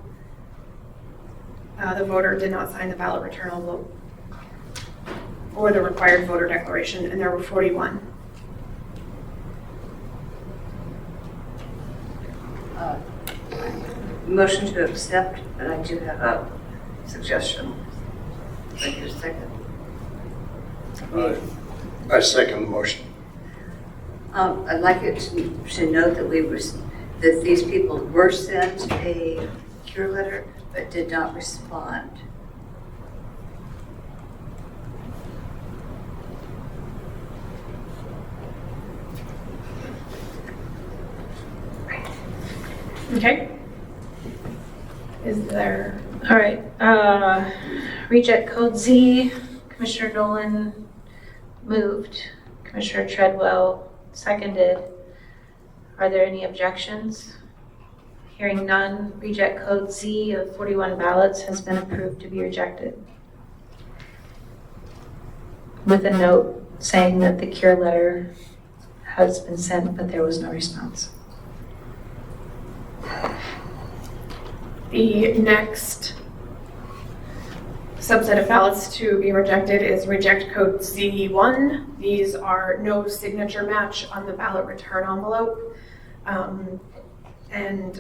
The voter did not sign the ballot return envelope or the required voter declaration, and there were 41. Motion to accept, but I do have a suggestion. If I get a second. I second the motion. I'd like it to note that that these people were sent a cure letter, but did not respond. Okay? Is there, All right, reject code Z, Commissioner Nolan moved, Commissioner Treadwell seconded. Are there any objections? Hearing none, reject code Z of 41 ballots has been approved to be rejected. With a note saying that the cure letter has been sent, but there was no response. the next subset of ballots to be rejected is reject code Z1. These are no signature match on the ballot return envelope. And I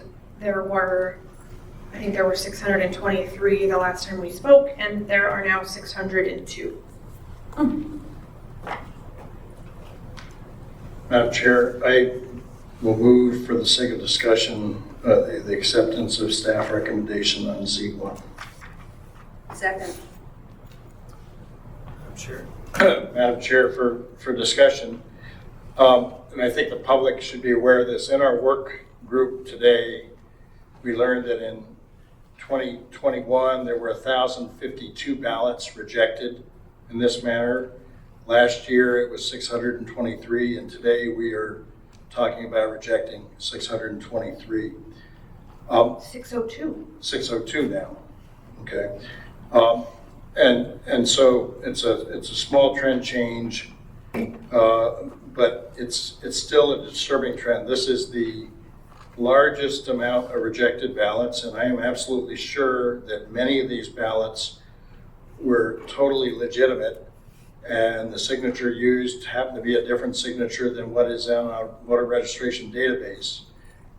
think there were 623 the last time we spoke, and there are now 602. Madam Chair, I will move for the sake of discussion the acceptance of staff recommendation on Z1. Second. Madam Chair, for discussion, and I think the public should be aware of this. In our work group today, we learned that in 2021, there were 1,052 ballots rejected in this manner. Last year, it was 623, and today we are talking about rejecting 623. 602. 602 now, okay? And so it's a small trend change, but it's still a disturbing trend. This is the largest amount of rejected ballots, and I am absolutely sure that many of these ballots were totally legitimate, and the signature used happened to be a different signature than what is on our voter registration database.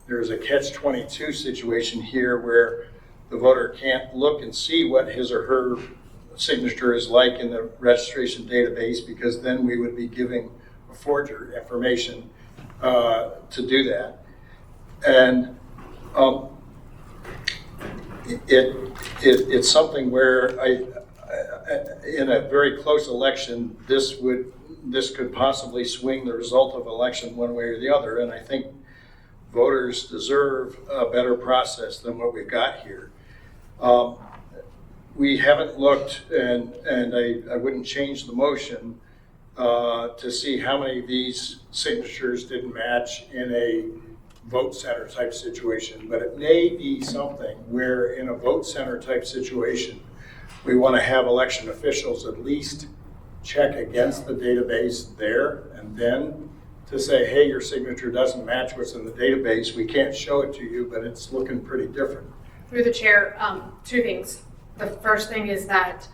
There's a catch-22 situation here where the voter can't look and see what his or her signature is like in the registration database, because then we would be giving a forger information to do that. And it's something where in a very close election, this could possibly swing the result of election one way or the other. And I think voters deserve a better process than what we've got here. We haven't looked, and I wouldn't change the motion to see how many of these signatures didn't match in a vote center type situation, but it may be something where in a vote center type situation, we want to have election officials at least check against the database there, and then to say, hey, your signature doesn't match what's in the database. We can't show it to you, but it's looking pretty different. Through the chair, two things. The first thing is that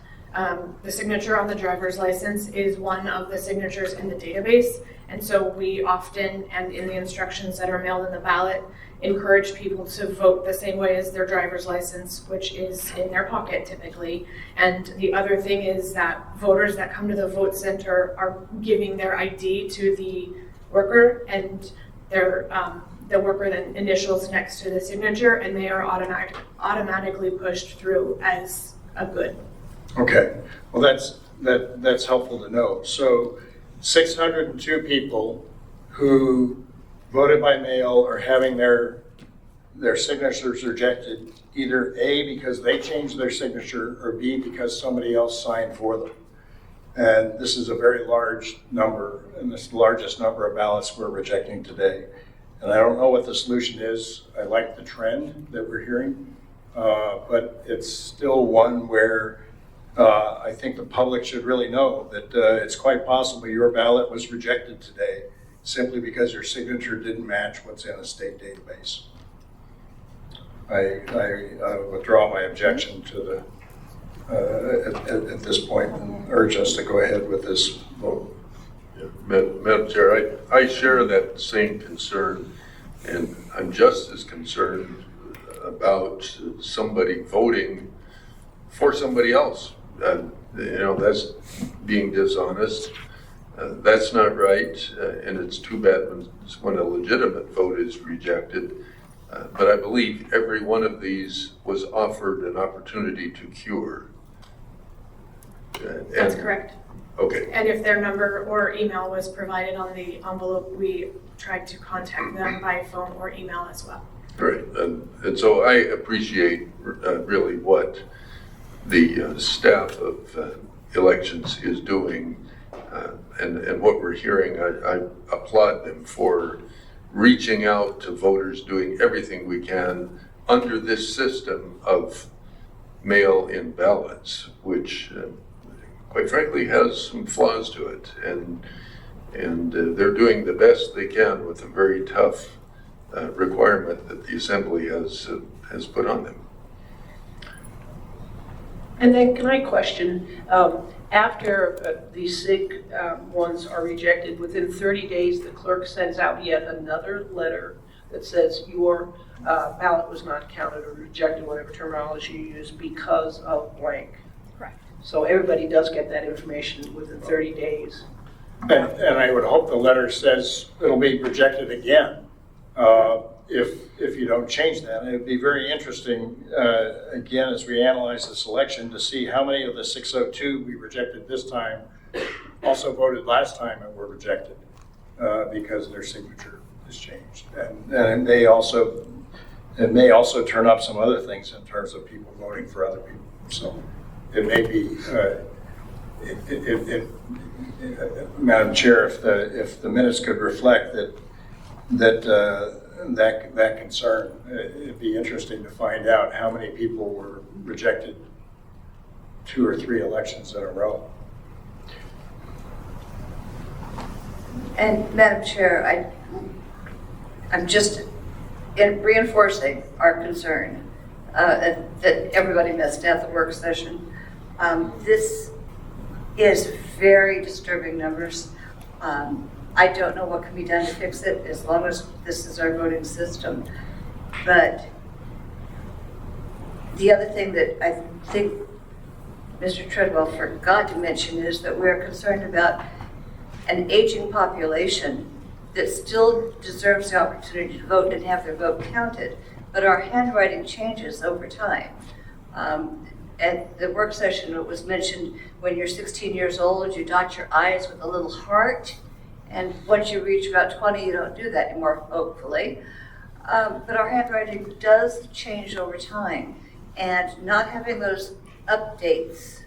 the signature on the driver's license is one of the signatures in the database. And so we often, and in the instructions that are mailed in the ballot, encourage people to vote the same way as their driver's license, which is in their pocket typically. And the other thing is that voters that come to the vote center are giving their ID to the worker, and the worker then initials next to the signature, and they are automatically pushed through as a good. Okay, well that's helpful to know. So 602 people who voted by mail are having their signatures rejected, either A, because they changed their signature, or B, because somebody else signed for them. And this is a very large number, and this is the largest number of ballots we're rejecting today. And I don't know what the solution is. I like the trend that we're hearing, but it's still one where I think the public should really know that it's quite possible your ballot was rejected today simply because your signature didn't match what's in a state database. I withdraw my objection to the at this point and urge us to go ahead with this vote. Yeah. Madam Chair, I share that same concern, and I'm just as concerned about somebody voting for somebody else. That's being dishonest. That's not right, and it's too bad when a legitimate vote is rejected. But I believe every one of these was offered an opportunity to cure. That's correct. Okay. And if their number or email was provided on the envelope, we tried to contact them by phone or email as well. Right, and so I appreciate really what the staff of elections is doing, and what we're hearing. I applaud them for reaching out to voters, doing everything we can under this system of mail-in ballots, which quite frankly has some flaws to it, and they're doing the best they can with a very tough requirement that the Assembly has put on them. And then can I question, after the SIG ones are rejected, within 30 days, the clerk sends out yet another letter that says your ballot was not counted or rejected, whatever terminology you use, because of blank. Correct. So everybody does get that information within 30 days. And I would hope the letter says it'll be rejected again if you don't change that. And it'd be very interesting, again, as we analyze this election, to see how many of the 602 we rejected this time also voted last time and were rejected because their signature has changed. And it may also turn up some other things in terms of people voting for other people. So it may be, Madam Chair, if the minutes could reflect that concern, it'd be interesting to find out how many people were rejected 2 or 3 elections in a row. And Madam Chair, I'm just reinforcing our concern that everybody missed at the work session. This is very disturbing numbers. I don't know what can be done to fix it as long as this is our voting system. But the other thing that I think Mr. Treadwell forgot to mention is that we're concerned about an aging population that still deserves the opportunity to vote and have their vote counted, but our handwriting changes over time. At the work session, it was mentioned when you're 16 years old, you dot your I's with a little heart, and once you reach about 20, you don't do that anymore, hopefully. But our handwriting does change over time, and not having those updates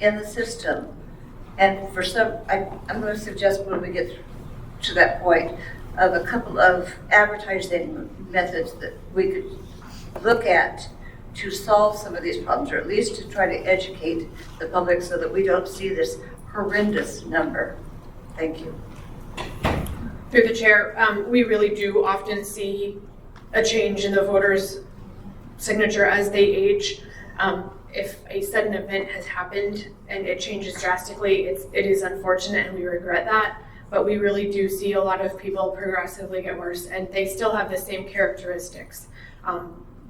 in the system, and for some, I'm going to suggest when we get to that point of a couple of advertising methods that we could look at to solve some of these problems, or at least to try to educate the public so that we don't see this horrendous number. Thank you. Through the chair, we really do often see a change in the voter's signature as they age. If a sudden event has happened and it changes drastically, it is unfortunate and we regret that. But we really do see a lot of people progressively get worse, and they still have the same characteristics.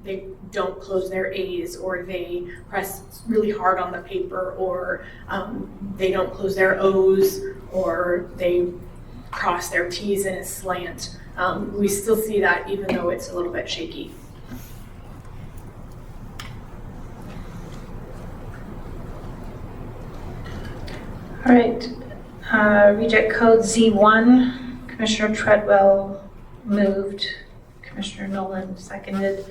They don't close their A's, or they press really hard on the paper, or they don't close their O's, or they cross their T's in a slant. We still see that even though it's a little bit shaky. All right, reject code Z1, Commissioner Treadwell moved, Commissioner Nolan seconded.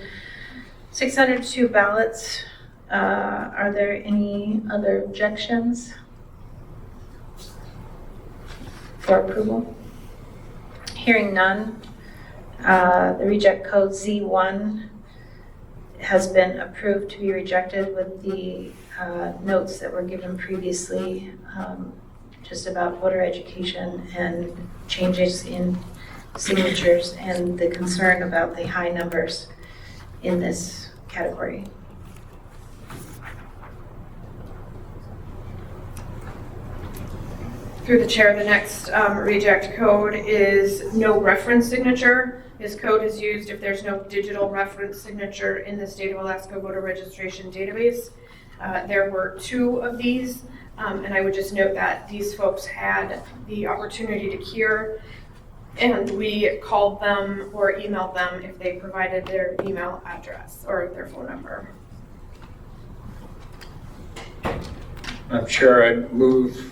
602 ballots. Are there any other objections for approval? Hearing none, the reject code Z1 has been approved to be rejected with the notes that were given previously, just about voter education and changes in signatures and the concern about the high numbers in this category. Through the chair, the next reject code is no reference signature. This code is used if there's no digital reference signature in the state of Alaska voter registration database. There were 2 of these, and I would just note that these folks had the opportunity to cure, and we called them or emailed them if they provided their email address or their phone number. Madam Chair, I move,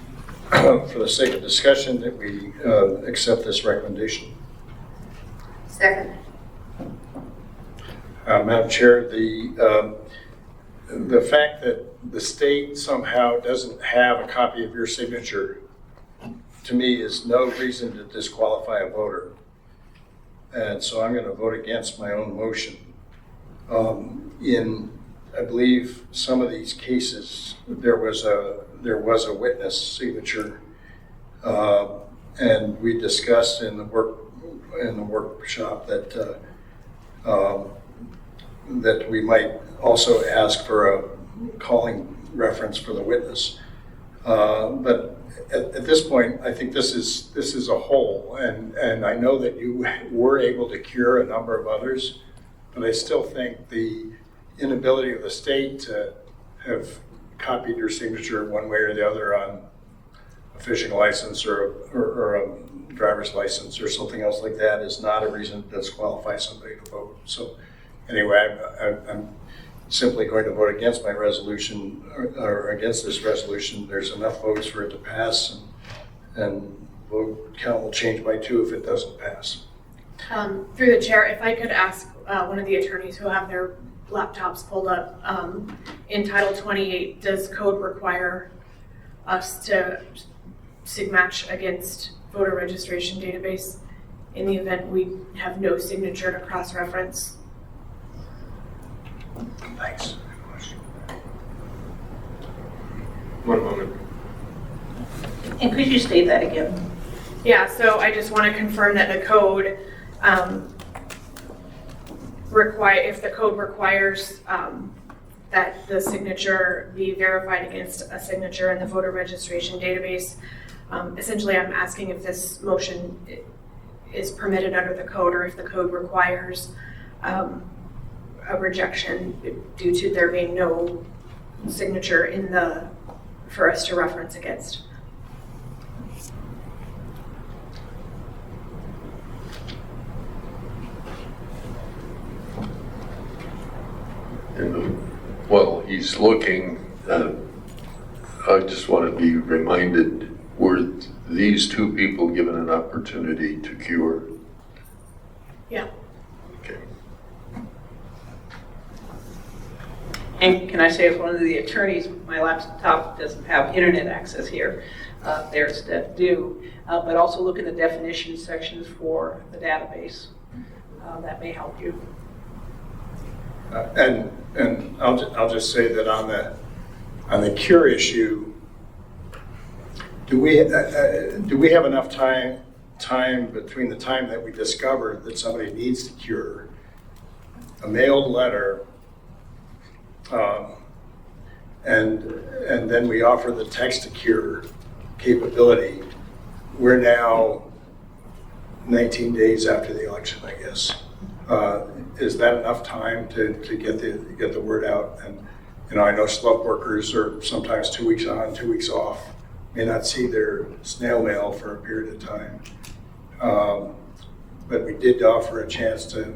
for the sake of discussion, that we accept this recommendation. Second. Madam Chair, the fact that the state somehow doesn't have a copy of your signature, to me, is no reason to disqualify a voter. And so I'm going to vote against my own motion. In, I believe, some of these cases, there was a witness signature, and we discussed in the workshop that that we might also ask for a calling reference for the witness. But at this point, I think this is a whole, and I know that you were able to cure a number of others, but I still think the inability of the state to have copied your signature one way or the other on a fishing license or a driver's license or something else like that is not a reason to disqualify somebody to vote. So anyway, I'm simply going to vote against my resolution or against this resolution. There's enough votes for it to pass, and vote count will change by 2 if it doesn't pass. Through the chair, if I could ask one of the attorneys who have their laptops pulled up, in Title 28, does code require us to sig match against voter registration database in the event we have no signature to cross-reference? Thanks. One moment. And could you state that again? Yeah, so I just want to confirm that the code if the code requires that the signature be verified against a signature in the voter registration database, essentially I'm asking if this motion is permitted under the code, or if the code requires a rejection due to there being no signature for us to reference against. While he's looking, I just want to be reminded, were these 2 people given an opportunity to cure? Yeah. Okay. And can I say, as one of the attorneys, my laptop doesn't have internet access here. Theirs that do, but also look in the definition sections for the database. That may help you. And I'll just say that on the cure issue, do we have enough time between the time that we discover that somebody needs to cure, a mailed letter, and then we offer the text to cure capability? We're now 19 days after the election, I guess. Is that enough time to get the word out? And I know slope workers are sometimes 2 weeks on, 2 weeks off, may not see their snail mail for a period of time. But we did offer a chance to.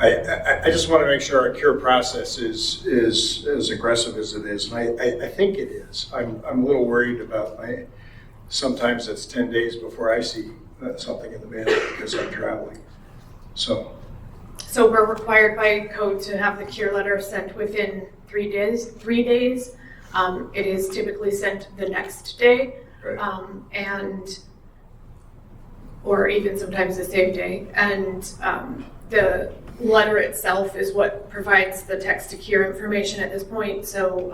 I just want to make sure our cure process is as aggressive as it is, and I think it is. I'm a little worried about sometimes it's 10 days before I see something in the mail because I'm traveling. So we're required by code to have the cure letter sent within 3 days. 3 days. It is typically sent the next day, right. Or even sometimes the same day. And the letter itself is what provides the text to cure information at this point. So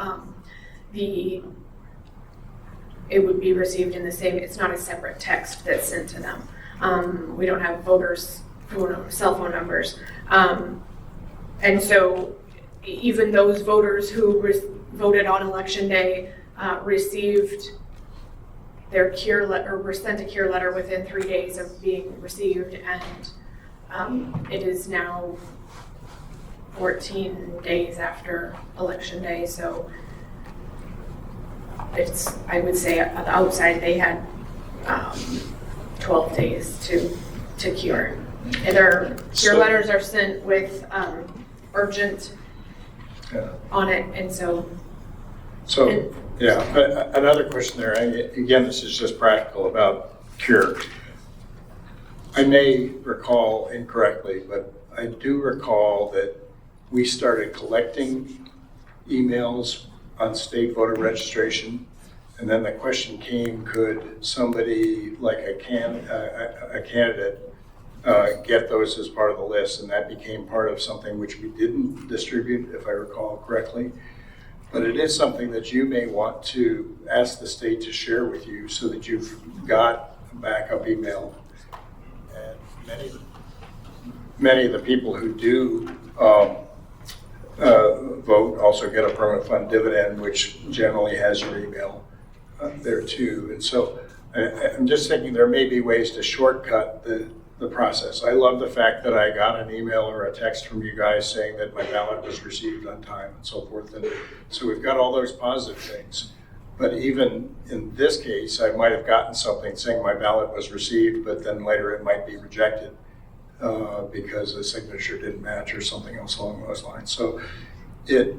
it would be received in the same. It's not a separate text that's sent to them. We don't have voters' cell phone numbers. And so even those voters who voted on election day received their cure letter, or were sent a cure letter within 3 days of being received, and it is now 14 days after election day. So I would say on the outside they had 12 days to cure. And their cure letters are sent with urgent on it, and so yeah. But another question there. Again, this is just practical about cure. I may recall incorrectly, but I do recall that we started collecting emails on state voter registration. And then the question came, could somebody like a candidate get those as part of the list? And that became part of something which we didn't distribute, if I recall correctly. But it is something that you may want to ask the state to share with you so that you've got a backup email. And many of the people who do vote also get a permanent fund dividend, which generally has your email there too. And so I'm just thinking there may be ways to shortcut the process. I love the fact that I got an email or a text from you guys saying that my ballot was received on time and so forth. And so we've got all those positive things. But even in this case, I might have gotten something saying my ballot was received, but then later it might be rejected because the signature didn't match or something else along those lines. So it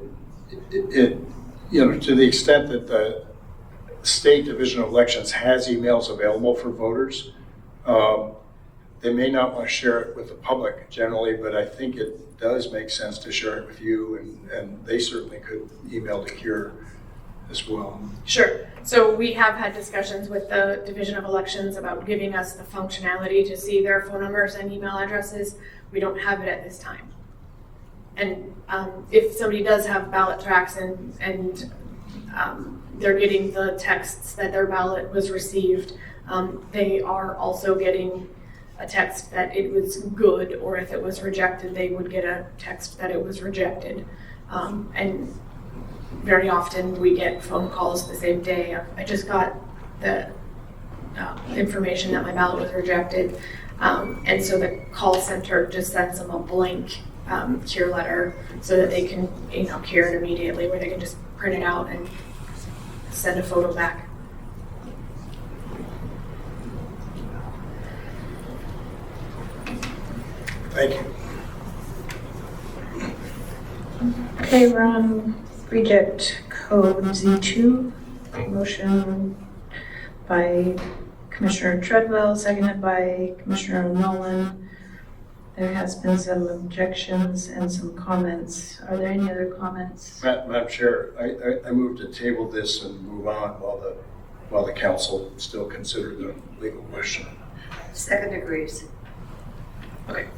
to the extent that the State Division of Elections has emails available for voters, they may not want to share it with the public generally, but I think it does make sense to share it with you, and they certainly could email to Cure as well. Sure. So we have had discussions with the Division of Elections about giving us the functionality to see their phone numbers and email addresses. We don't have it at this time. And if somebody does have ballot tracks and they're getting the texts that their ballot was received, they are also getting a text that it was good, or if it was rejected, they would get a text that it was rejected. And very often we get phone calls the same day. I just got the information that my ballot was rejected. And so the call center just sends them a blank Cure letter so that they can, Cure it immediately, where they can just print it out and send a photo back. Thank you. Okay, we're on reject code Z2. Motion by Commissioner Treadwell, seconded by Commissioner Nolan. There has been some objections and some comments. Are there any other comments? Madam Chair, I move to table this and move on while the council still consider the legal question. Second agrees. Okay.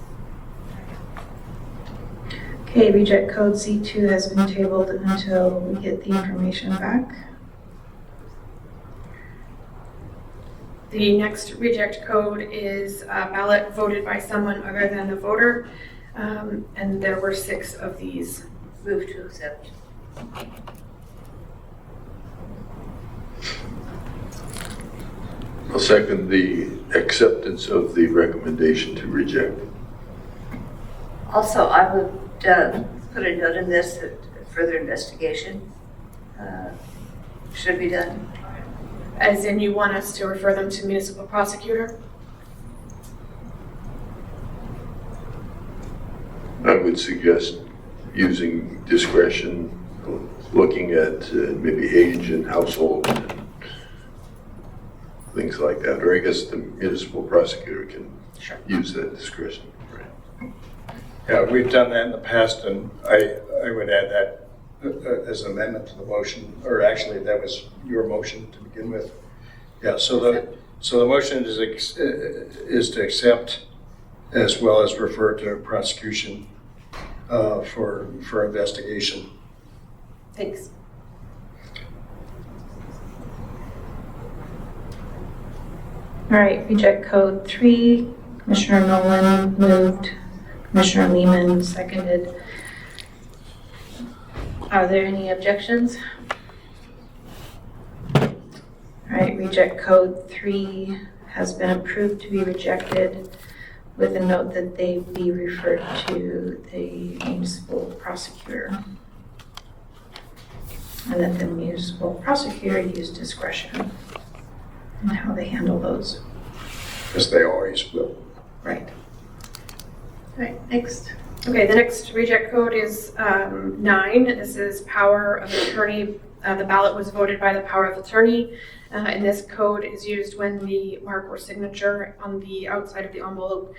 Okay, reject code Z2 has been tabled until we get the information back. The next reject code is a ballot voted by someone other than the voter, and there were 6 of these. Move to accept. I'll second the acceptance of the recommendation to reject. Also, I would put a note in this that further investigation should be done. As in, you want us to refer them to municipal prosecutor? I would suggest using discretion, looking at maybe age and household and things like that. Or I guess the municipal prosecutor can use that discretion. Right. Yeah, we've done that in the past, and I would add that as an amendment to the motion, or actually that was your motion to begin with. Yeah, so the motion is to accept as well as refer to prosecution for investigation. Thanks. All right, reject code 3. Commissioner Nolan moved. Commissioner Lehman seconded. Are there any objections? All right, reject code 3 has been approved to be rejected with a note that they be referred to the municipal prosecutor. And that the municipal prosecutor use discretion in how they handle those. As they always will. Right. All right, next. Okay, the next reject code is 9. This is power of attorney. The ballot was voted by the power of attorney. And this code is used when the mark or signature on the outside of the envelope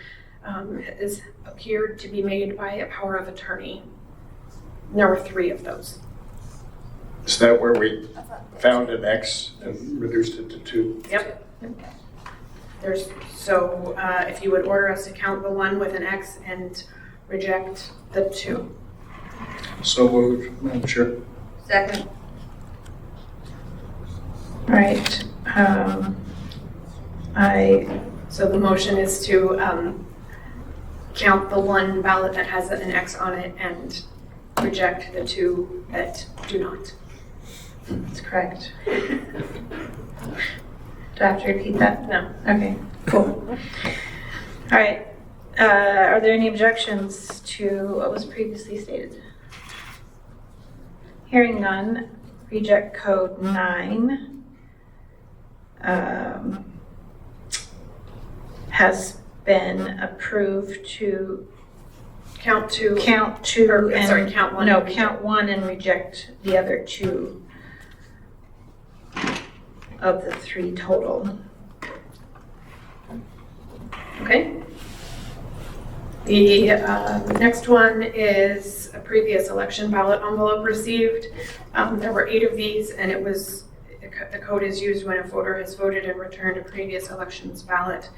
is appeared to be made by a power of attorney. There were 3 of those. Is that where we found an X and reduced it to 2? Yep. If you would order us to count the 1 with an X and reject the 2. So moved, Madam Chair. Second. All right. So the motion is to count the 1 ballot that has an X on it and reject the 2 that do not. That's correct. Do I have to repeat that? No. Okay, cool. All right. Are there any objections to what was previously stated? Hearing none, reject code 9 has been approved to Count 2. count 2 Or, and sorry, count 1 No, and reject. count 1 and reject the other 2 of the 3 total. Okay. The next one is a previous election ballot envelope received. There were 8 of these, and the code is used when a voter has voted and returned a previous election's ballot.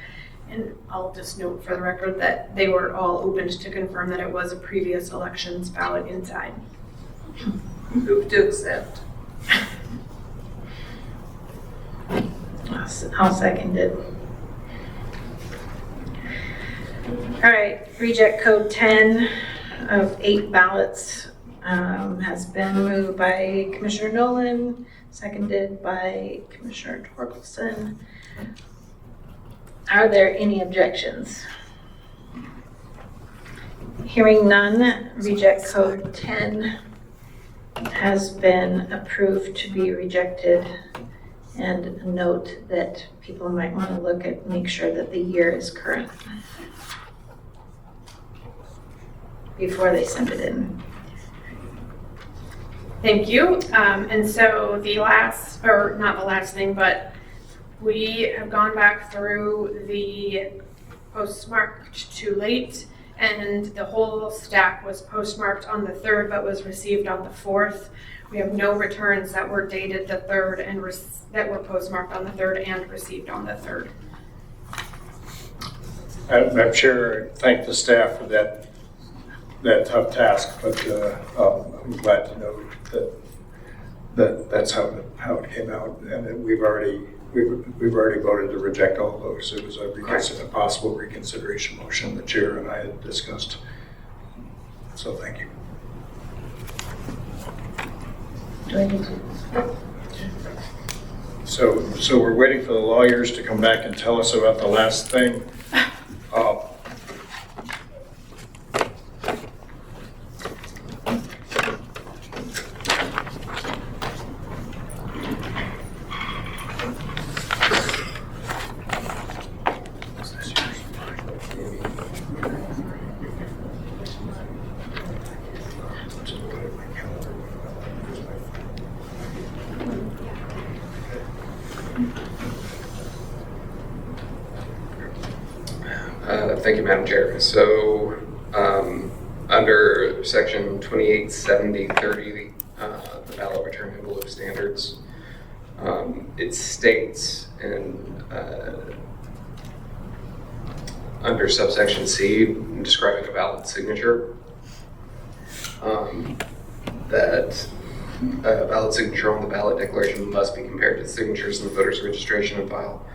And I'll just note for the record that they were all opened to confirm that it was a previous election's ballot inside. Move to accept. I'll second it. All right, reject code 10 of 8 ballots has been moved by Commissioner Nolan, seconded by Commissioner Torkelson. Are there any objections? Hearing none, reject code 10 has been approved to be rejected. And note that people might want to look at, make sure that the year is current before they send it in. Thank you. And so the last, or not the last thing, but we have gone back through the postmarked too late, and the whole stack was postmarked on the 3rd but was received on the 4th. We have no returns that were dated the 3rd and that were postmarked on the 3rd and received on the 3rd. Madam Chair, thank the staff for that tough task, but I'm glad to know that that's how it came out, and that we've already voted to reject all of those. It was a possible reconsideration motion the chair and I had discussed. So thank you. Do I need to? So we're waiting for the lawyers to come back and tell us about the last thing. Thank you, Madam Chair. So, under section 287030, the ballot return envelope standards, it states under subsection C, describing a ballot signature, that a ballot signature on the ballot declaration must be compared to the signatures in the voter's registration and file,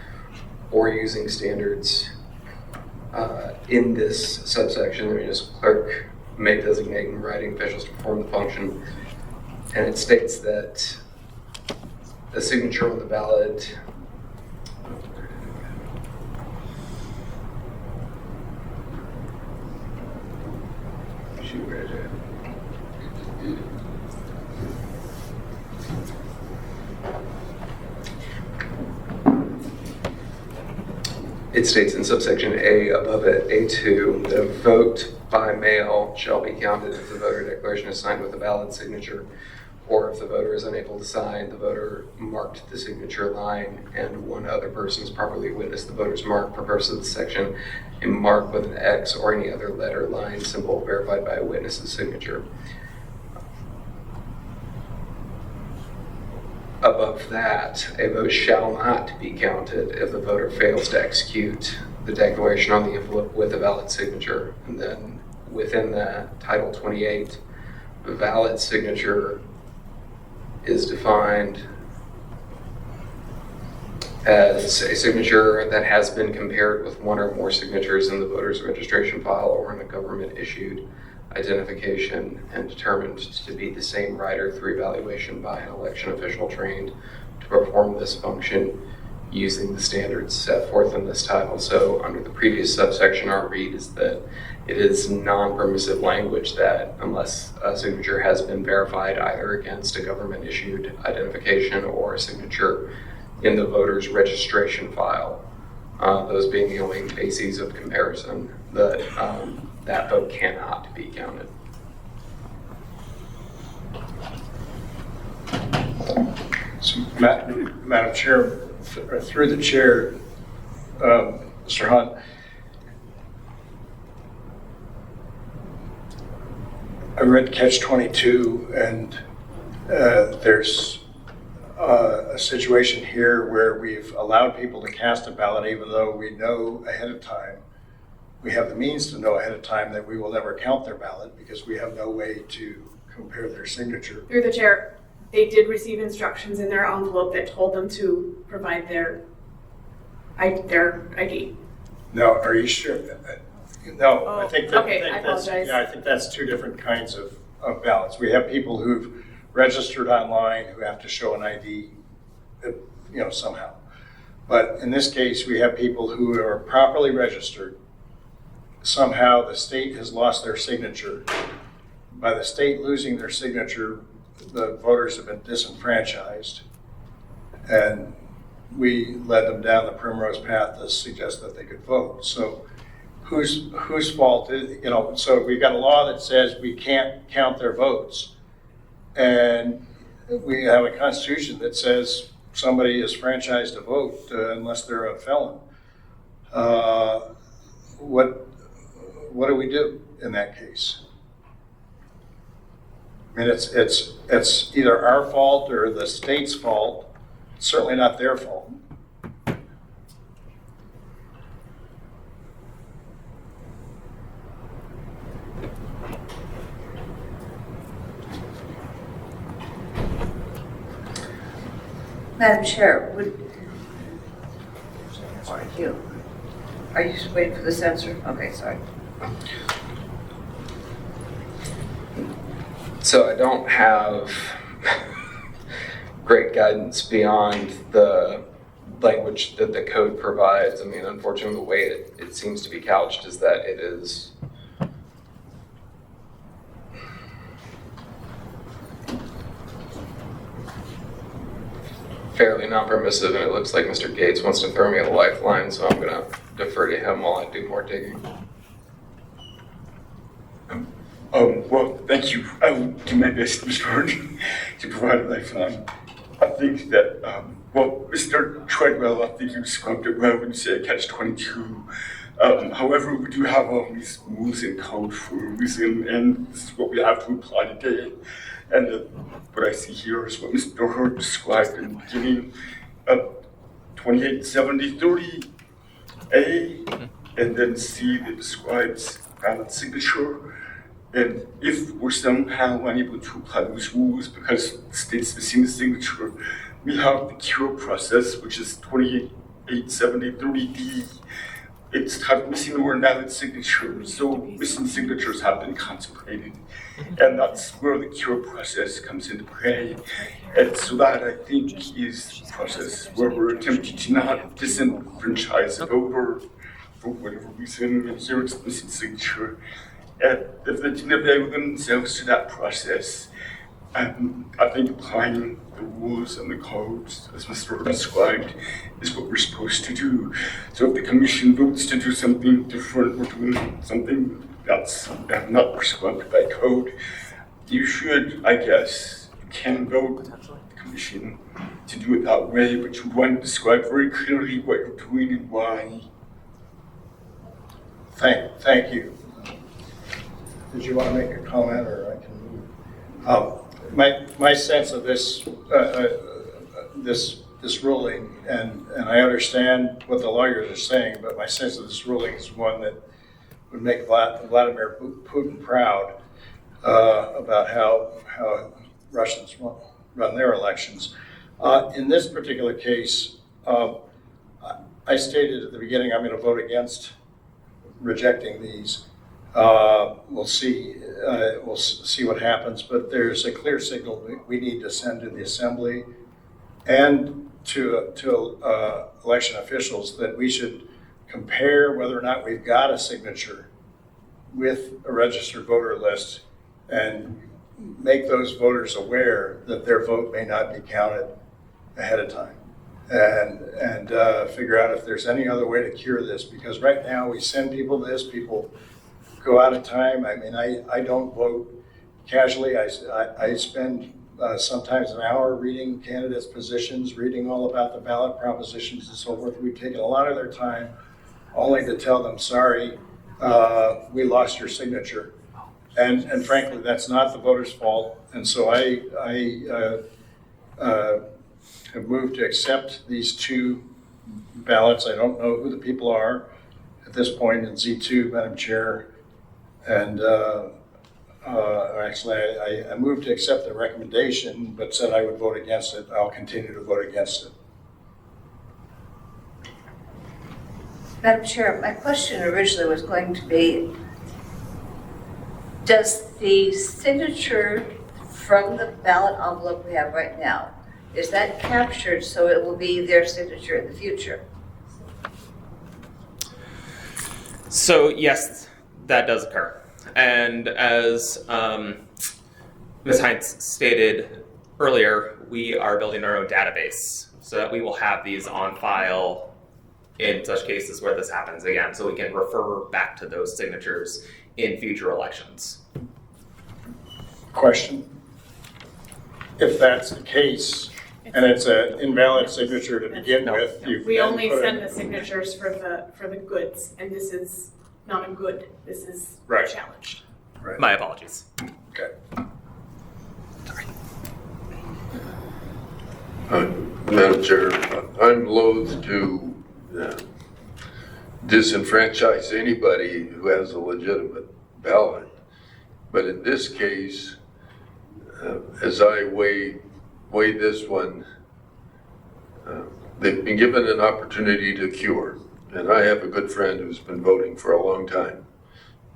or using standards in this subsection. The municipal clerk may designate in writing officials to perform the function, and it states that a signature on the ballot where is it? It states in subsection A above it, A2, that a vote by mail shall be counted if the voter declaration is signed with a valid signature, or if the voter is unable to sign, the voter marked the signature line, and one other person has properly witnessed the voter's mark for purposes of the section, a mark with an X or any other letter, line, symbol verified by a witness's signature. above that, a vote shall not be counted if the voter fails to execute the declaration on the envelope with a valid signature. And then within that, Title 28, valid signature is defined as a signature that has been compared with one or more signatures in the voter's registration file or in a government-issued identification and determined to be the same writer through evaluation by an election official trained to perform this function using the standards set forth in this title. So under the previous subsection, our read is that it is non-permissive language that unless a signature has been verified either against a government-issued identification or a signature in the voter's registration file, those being the only bases of comparison, that vote cannot be counted. So, Madam Chair, through the chair, Mr. Hunt, I read Catch 22, and there's a situation here where we've allowed people to cast a ballot even though we know ahead of time, we have the means to know ahead of time that we will never count their ballot because we have no way to compare their signature. Through the chair, they did receive instructions in their envelope that told them to provide their ID. No, are you sure? No, Oh, I think that, okay, I apologize. Yeah, I think that's two different kinds of ballots. We have people who've registered online who have to show an ID, somehow. But in this case, we have people who are properly registered. Somehow the state has lost their signature. By the state losing their signature, the voters have been disenfranchised. And we led them down the primrose path to suggest that they could vote. So whose fault is, so we've got a law that says we can't count their votes. And we have a constitution that says somebody is franchised to vote unless they're a felon. What do we do in that case? I mean, it's either our fault or the state's fault. It's certainly not their fault. Madam Chair, are you just waiting for this answer? Okay, sorry. So I don't have great guidance beyond the language that the code provides. I mean, unfortunately, the way it seems to be couched is that it is fairly non-permissive, and it looks like Mr. Gates wants to throw me a lifeline, so I'm going to defer to him while I do more digging. Well, thank you. I will do my best, Mr. Horn, to provide a lifeline. I think that, Mr. Treadwell, I think you described it well when you said Catch 22. However, we do have all these rules and code for a reason, and this is what we have to apply today. And what I see here is what Mr. Hurd described in the beginning of 2870-30A, and then C that describes valid signature. And if we're somehow unable to apply those rules because the state's missing the signature, we have the cure process, which is 2870-30D. It's titled missing or invalid signatures, so missing signatures have been contemplated. And that's where the cure process comes into play. And so that, I think, is the process where we're attempting to not disenfranchise a voter for whatever reason, and here it's missing signature. And if they didn't avail themselves to that process, I think applying the rules and the codes, as Mr. Hurd described, is what we're supposed to do. So if the commission votes to do something different, or doing something that's not prescribed by code, you should, I guess, you can vote the commission to do it that way, but you want to describe very clearly what you're doing and why. Thank you. Did you want to make a comment, or I can move? My sense of this, this ruling, and I understand what the lawyers are saying, but my sense of this ruling is one that would make Vladimir Putin proud about how Russians run their elections. In this particular case, I stated at the beginning I'm going to vote against rejecting these. We'll see what happens, but there's a clear signal we need to send to the Assembly and to election officials that we should compare whether or not we've got a signature with a registered voter list and make those voters aware that their vote may not be counted ahead of time, and figure out if there's any other way to cure this, because right now we send people this, people go out of time. I mean, I don't vote casually. I spend sometimes an hour reading candidates' positions, reading all about the ballot propositions and so forth. We've taken a lot of their time only to tell them, sorry, we lost your signature. And frankly, that's not the voter's fault. And so I have moved to accept these two ballots. I don't know who the people are at this point in Z2, Madam Chair. And actually, I moved to accept the recommendation, but said I would vote against it. I'll continue to vote against it. Madam Chair, my question originally was going to be, does the signature from the ballot envelope we have right now, is that captured so it will be their signature in the future? So yes, that does occur. And as Ms. Hines stated earlier, we are building our own database so that we will have these on file in such cases where this happens again, so we can refer back to those signatures in future elections. Question. If that's the case, and it's an invalid signature to begin with, you We then only put send it- the signatures for the goods, and this is not a good, this is Right. challenged. Right. My apologies. Okay. Madam Chair, I'm loath to disenfranchise anybody who has a legitimate ballot. But in this case, as I weigh this one, they've been given an opportunity to cure. And I have a good friend who's been voting for a long time.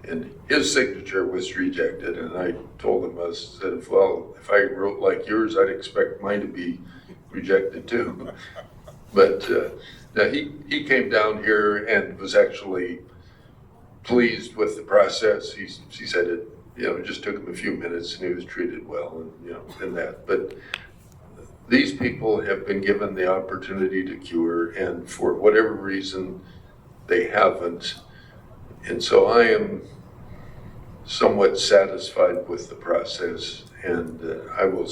And his signature was rejected. And I told him, I said, well, if I wrote like yours, I'd expect mine to be rejected too. But now he came down here and was actually pleased with the process. He said it just took him a few minutes and he was treated well and that. But these people have been given the opportunity to cure, and for whatever reason, they haven't. And so I am somewhat satisfied with the process, and I will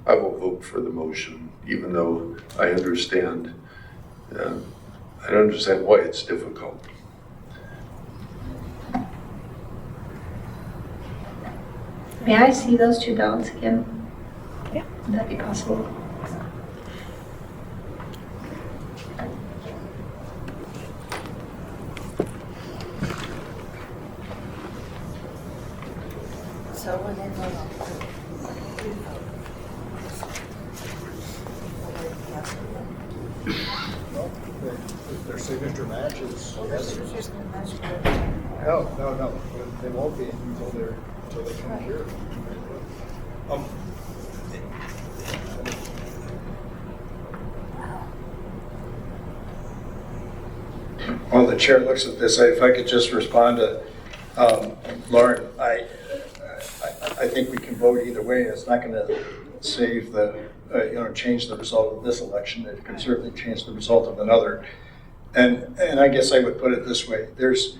vote for the motion, even though I understand. I don't understand why it's difficult. May I see those two ballots again? Yeah. Would that be possible? So when they vote If their signature matches, yes. signatures can match. No. They won't be until they come here. While the chair looks at this, if I could just respond to Lauren, I think we can vote either way. It's not going to save change the result of this election. It can certainly change the result of another. And I guess I would put it this way: there's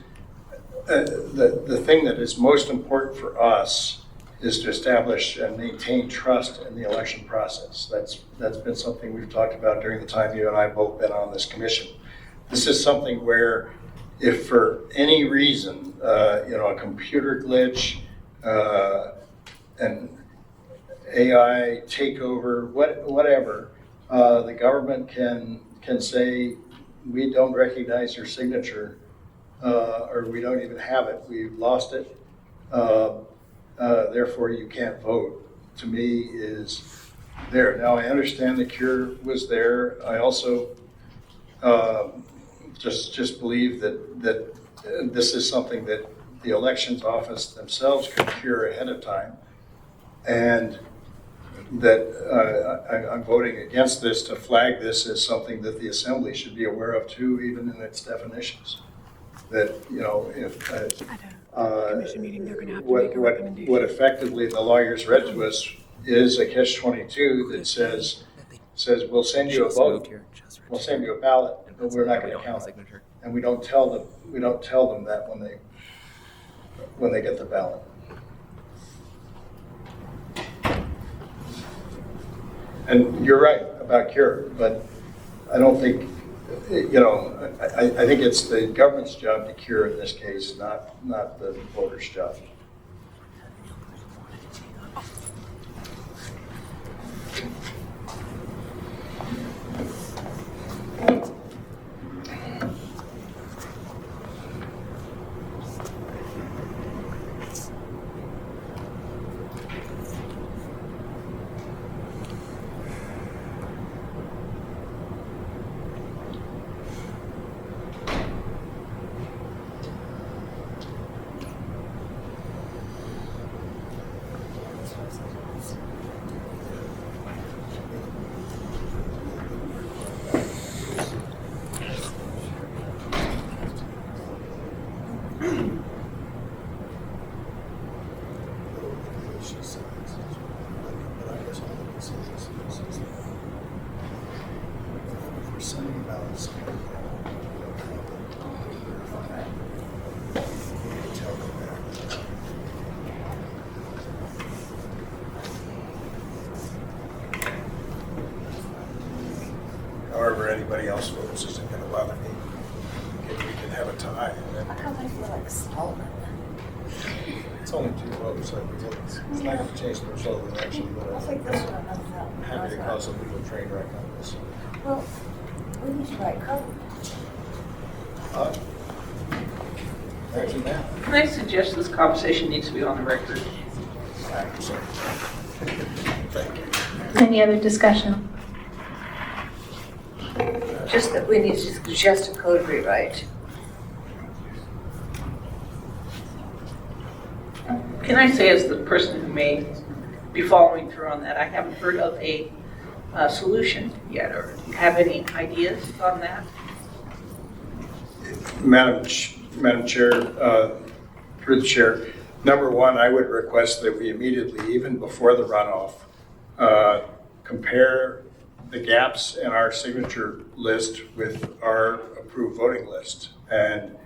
the thing that is most important for us is to establish and maintain trust in the election process. That's been something we've talked about during the time you and I have both been on this commission. This is something where, if for any reason, a computer glitch, an AI takeover, whatever, the government can say, we don't recognize your signature, or we don't even have it, we've lost it, therefore you can't vote, to me is there. Now, I understand the cure was there. I also just believe that this is something that the elections office themselves could cure ahead of time, and that I'm voting against this to flag this as something that the assembly should be aware of too, even in its definitions. That, you know, if Commission meeting, they're gonna have to make a recommendation. what effectively the lawyers read to us is a catch-22 that says we'll send you a vote, we'll send you a ballot, but we're not going to count it. And we don't tell them that when they get the ballot. And you're right about cure, but I don't think, you know, I think it's the government's job to cure in this case, not the voters' job. However anybody else votes isn't going to bother me. We can have a tie. I feel like Stallman. It's only 2 votes, so it's not going to change the result of the election, but I'll take this one. I'm happy to cause a legal train wreck on this. Well, we need to write code. Thank you, ma'am. Can I suggest this conversation needs to be on the record? Thank you. Any other discussion? Just that we need to suggest a code rewrite. Can I say, as the person who may be following through on that, I haven't heard of a solution yet, or do you have any ideas on that? Madam Chair, through the chair, number one, I would request that we immediately, even before the runoff, compare the gaps in our signature list with our approved voting list. And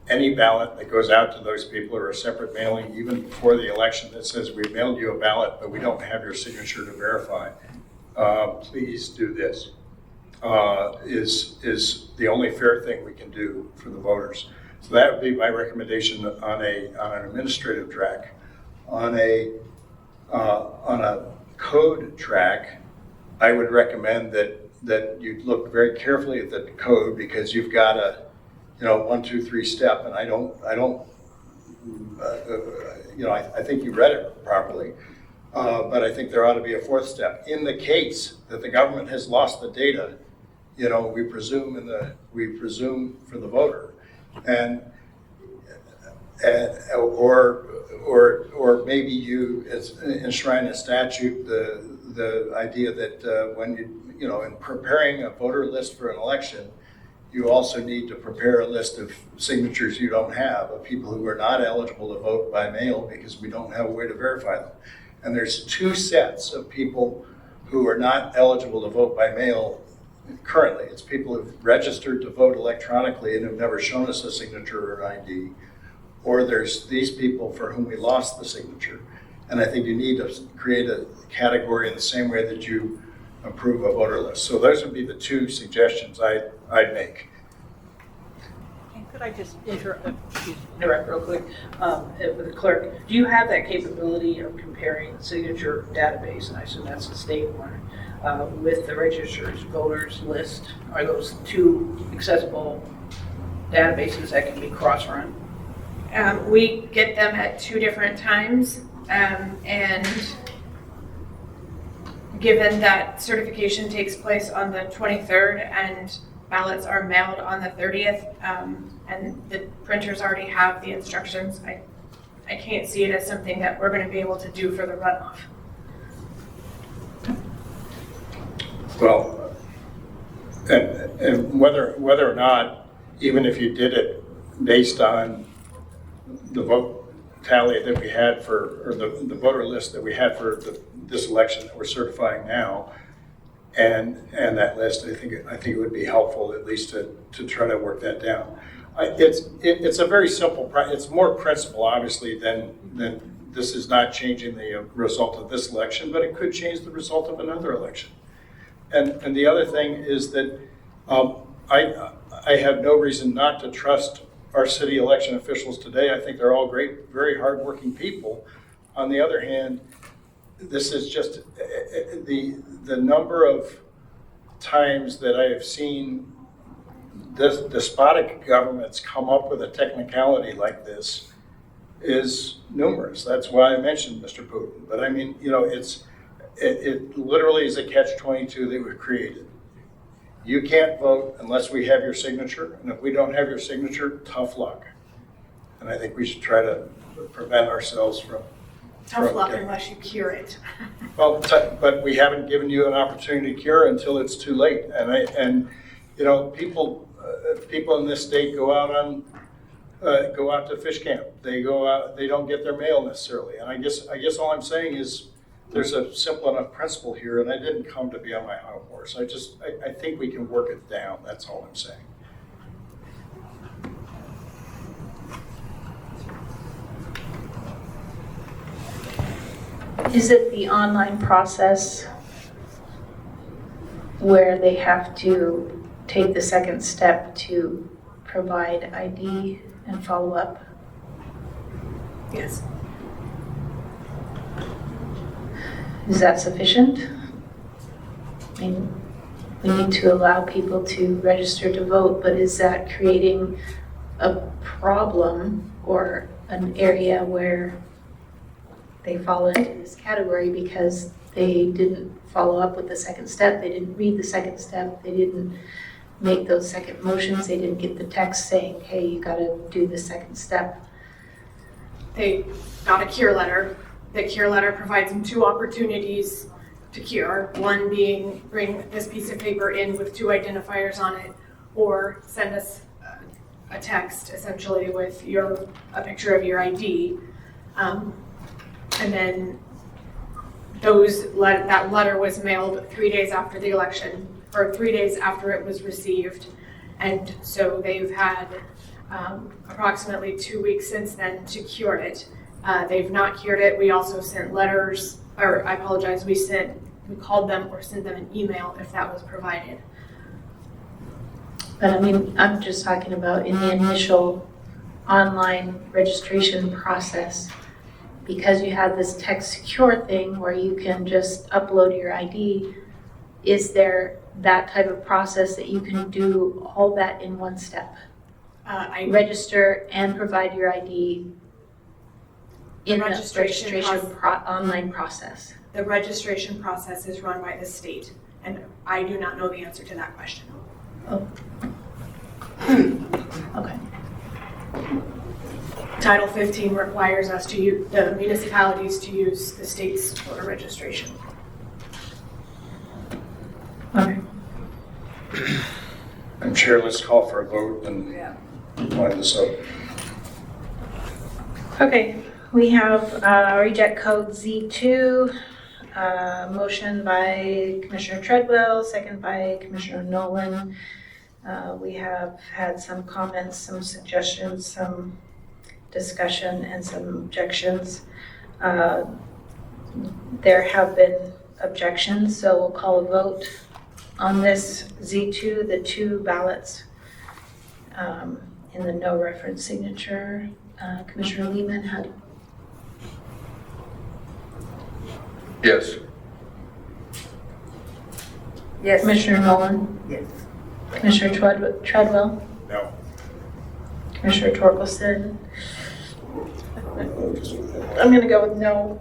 any ballot that goes out to those people or a separate mailing, even before the election, that says we mailed you a ballot, but we don't have your signature to verify, please do this. Is the only fair thing we can do for the voters. So that would be my recommendation on an administrative track. On a code track, I would recommend that you look very carefully at the code, because you've got a 1, 2, 3 step, and I think you read it properly, but I think there ought to be a 4th step. In the case that the government has lost the data, we presume for the voter, or maybe you enshrine a statute the idea that when in preparing a voter list for an election, you also need to prepare a list of signatures you don't have, of people who are not eligible to vote by mail because we don't have a way to verify them. And there's 2 sets of people who are not eligible to vote by mail currently. It's people who've registered to vote electronically and have never shown us a signature or ID, or there's these people for whom we lost the signature. And I think you need to create a category in the same way that you approve a voter list. So those would be the 2 suggestions I'd make. And could I just interrupt real quick with the clerk? Do you have that capability of comparing the signature database, and I assume that's the state one, with the registered voters list? Are those two accessible databases that can be cross-run? We get them at 2 different times, and given that certification takes place on the 23rd and ballots are mailed on the 30th, and the printers already have the instructions, I can't see it as something that we're going to be able to do for the runoff. Well, and whether or not, even if you did it based on the vote tally that we had for, or the voter list that we had for this election that we're certifying now, and that list, I think it would be helpful at least to try to work that down. It's a very simple, it's more principle obviously than this is not changing the result of this election, but it could change the result of another election. And the other thing is that I have no reason not to trust our city election officials today. I think they're all great, very hardworking people. On the other hand, this is just the number of times that I have seen despotic governments come up with a technicality like this is numerous. That's why I mentioned Mr. Putin. But I mean, you know, it literally is a catch-22 that we created. You can't vote unless we have your signature, and if we don't have your signature, tough luck. And I think we should try to prevent ourselves from Tough luck unless you cure it. Well, but we haven't given you an opportunity to cure until it's too late. And you know, people in this state go out to fish camp. They go out. They don't get their mail necessarily. And I guess all I'm saying is there's a simple enough principle here, and I didn't come to be on my high horse. I think we can work it down. That's all I'm saying. Is it the online process where they have to take the second step to provide ID and follow up? Yes. Is that sufficient? I mean, we need to allow people to register to vote, but is that creating a problem or an area where they fall into this category because they didn't follow up with the second step, they didn't read the second step, they didn't make those second motions, they didn't get the text saying, hey, you gotta do the second step? They got a cure letter. The cure letter provides them 2 opportunities to cure. One being bring this piece of paper in with 2 identifiers on it, or send us a text essentially with a picture of your ID. And then that letter was mailed 3 days after the election, or 3 days after it was received. And so they've had approximately 2 weeks since then to cure it. They've not cured it. We also sent letters, or I apologize, we called them or sent them an email if that was provided. But I mean, I'm just talking about in the initial online registration process, because you have this text secure thing where you can just upload your ID, is there that type of process that you can do all that in one step? Register and provide your ID in the registration online process. The registration process is run by the state, and I do not know the answer to that question. Oh. Okay. Title 15 requires us to use, the municipalities to use the state's voter registration. Okay. I'm Chair, let's call for a vote and line this up. Okay, we have reject code Z2, motion by Commissioner Treadwell, second by Commissioner Nolan. We have had some comments, some suggestions, some discussion, and some objections. There have been objections, so we'll call a vote on this Z2, the 2 ballots in the no reference signature. Commissioner Lehman had. Yes. Yes. Commissioner Nolan, Yes. Commissioner Treadwell, No. Commissioner Torkelson. I'm gonna go with no.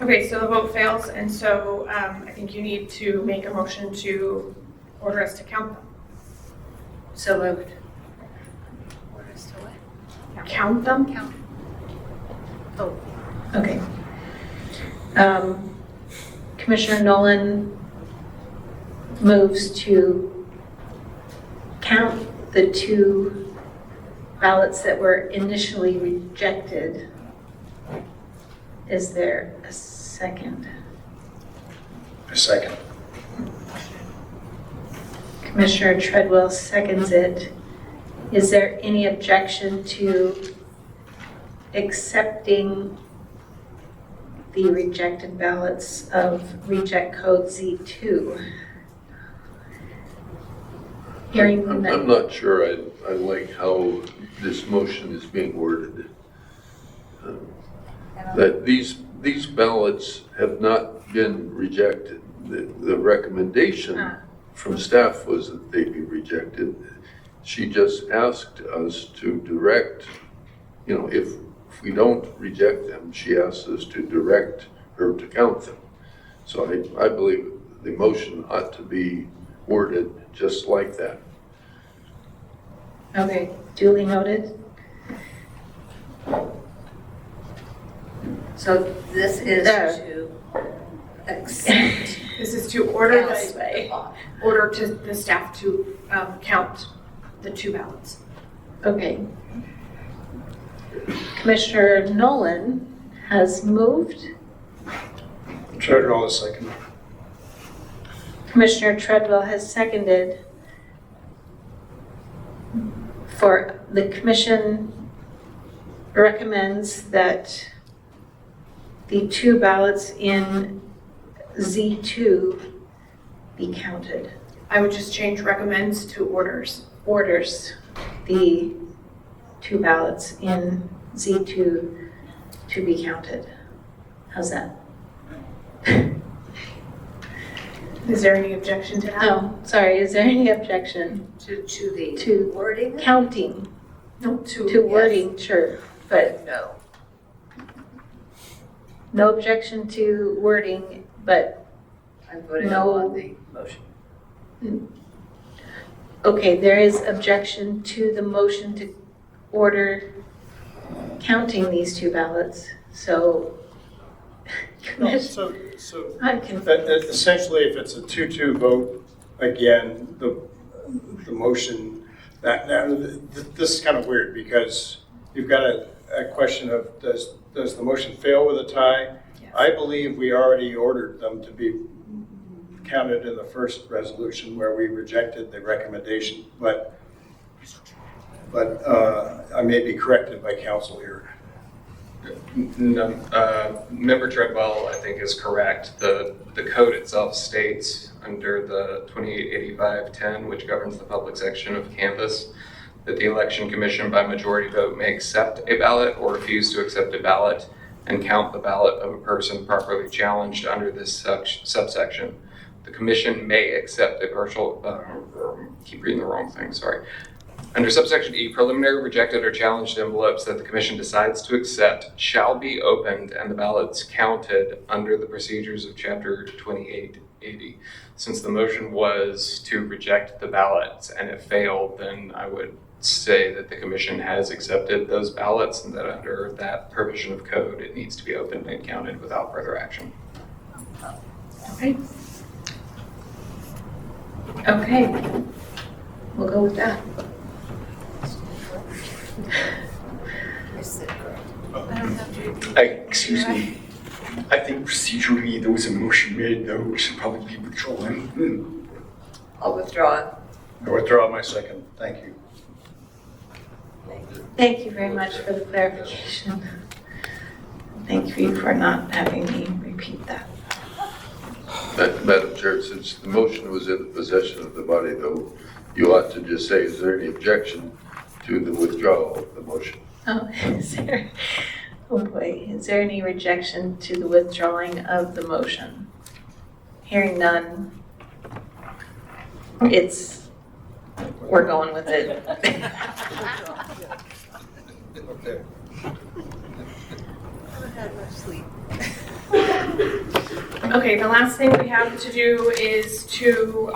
Okay, so the vote fails, and so I think you need to make a motion to order us to count them. So moved. Count them? Count. Okay. Commissioner Nolan moves to count the 2 ballots that were initially rejected. Is there a second? A second. Commissioner Treadwell seconds it. Is there any objection to accepting the rejected ballots of reject code Z2? Hearing I'm none. not sure I like how this motion is being worded. That these ballots have not been rejected. The recommendation from staff was that they be rejected. She just asked us to direct, if we don't reject them, she asked us to direct her to count them. So I believe the motion ought to be worded just like that. Okay, duly noted. So this is to accept. This is to order Yes. the staff to count the 2 ballots. Okay. Commissioner Nolan has moved. Treadwell is second. Commissioner Treadwell has seconded. For the commission recommends that the 2 ballots in Z2 be counted. I would just change recommends to orders. Orders the 2 ballots in Z2 to be counted. How's that? Is there any objection to that? Oh, sorry, is there any objection To the to wording? counting, No, to wording, sure, but No. no objection to wording, but, I'm voting No. on the motion. okay, there is objection to the motion to order counting these 2 ballots, so. No, so I'm confused. essentially, if it's a 2-2 vote, again, the motion, this is kind of weird because you've got a question of does the motion fail with a tie? Yes. I believe we already ordered them to be counted in the first resolution where we rejected the recommendation, but I may be corrected by counsel here. No, Member Treadwell, I think, is correct. The code itself states under the 288510, which governs the public section of canvass, that the election commission by majority vote may accept a ballot or refuse to accept a ballot and count the ballot of a person properly challenged under this subsection. The commission may accept a partial, keep reading the wrong thing, sorry. Under subsection E, preliminary rejected or challenged envelopes that the commission decides to accept shall be opened and the ballots counted under the procedures of chapter 2880. Since the motion was to reject the ballots and it failed, then I would say that the commission has accepted those ballots and that under that provision of code, it needs to be opened and counted without further action. Okay. Okay, we'll go with that. Excuse me. I think procedurally there was a motion made that we should probably be withdrawn. I'll withdraw. I withdraw my second. Thank you. Thank you very much for the clarification. Thank you for not having me repeat that. Madam Chair, since the motion was in the possession of the body, though, you ought to just say, is there any objection to the withdrawal of the motion? Oh, oh boy, is there any rejection to the withdrawing of the motion? Hearing none, we're going with it. Okay. Okay, the last thing we have to do is to,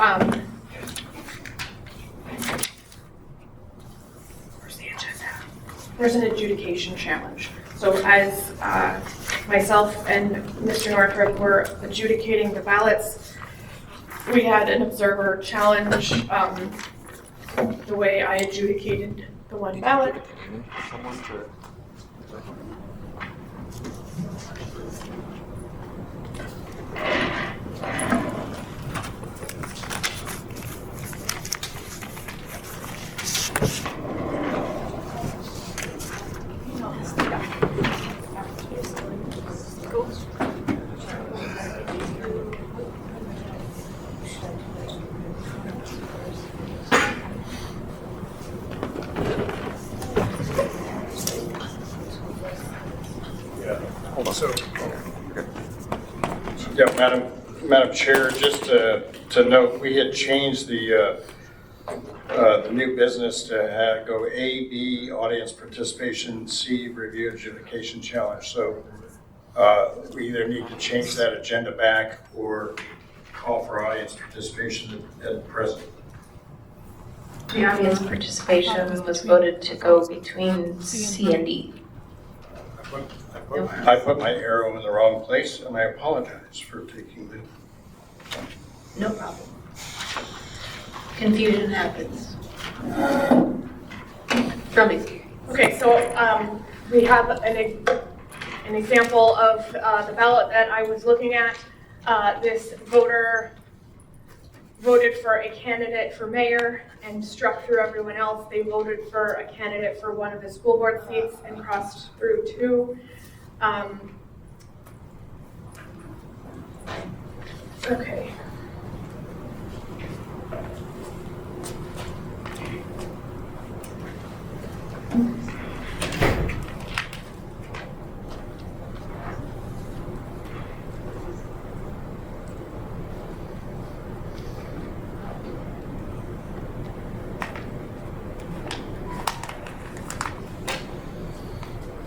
where's the agenda? There's an adjudication challenge. So as myself and Mr. Northrup were adjudicating the ballots, we had an observer challenge the way I adjudicated the one ballot. So, yeah, Madam Chair, just to note, we had changed the new business to go A, B, audience participation, C, review adjudication challenge. So we either need to change that agenda back or call for audience participation at present. The audience participation was voted to go between C and D. I put my arrow in the wrong place, and I apologize for taking the. No problem. Confusion happens. From experience. Okay, so we have an example of the ballot that I was looking at. This voter voted for a candidate for mayor and struck through everyone else. They voted for a candidate for one of the school board seats and crossed through two. Okay.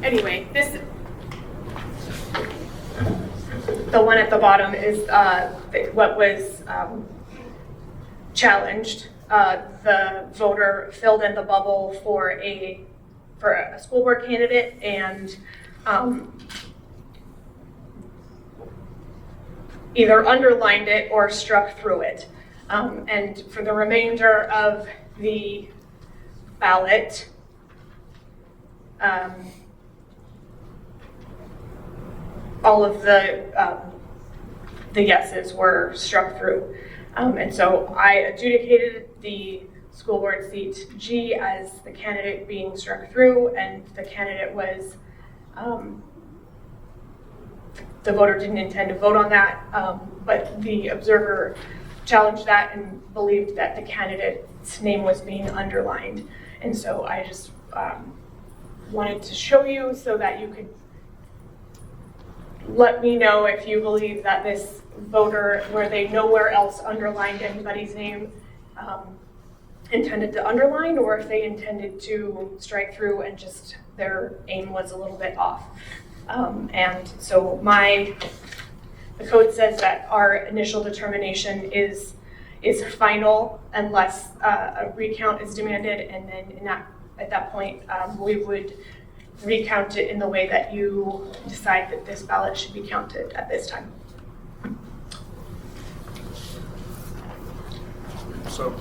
Anyway, the one at the bottom is what was challenged. The voter filled in the bubble for a school board candidate and either underlined it or struck through it. And for the remainder of the ballot, all of the yeses were struck through. And so I adjudicated the school board seat G as the candidate being struck through, and the candidate was, the voter didn't intend to vote on that, but the observer challenged that and believed that the candidate's name was being underlined. And so I just wanted to show you so that you could let me know if you believe that this voter, where they nowhere else underlined anybody's name, intended to underline, or if they intended to strike through and just their aim was a little bit off. And so the code says that our initial determination is final unless a recount is demanded, and then at that point we would recount it in the way that you decide that this ballot should be counted at this time. So,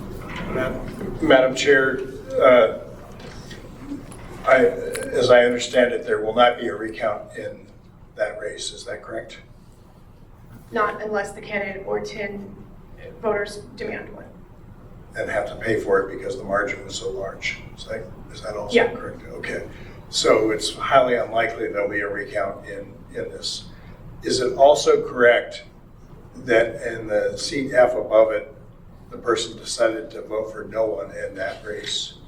Madam Chair, as I understand it, there will not be a recount in that race. Is that correct? Not unless the candidate or 10 voters demand one. And have to pay for it because the margin was so large. Is that also Yeah. correct? Okay. So it's highly unlikely there'll be a recount in this. Is it also correct that in the seat F above it, the person decided to vote for no one in that race?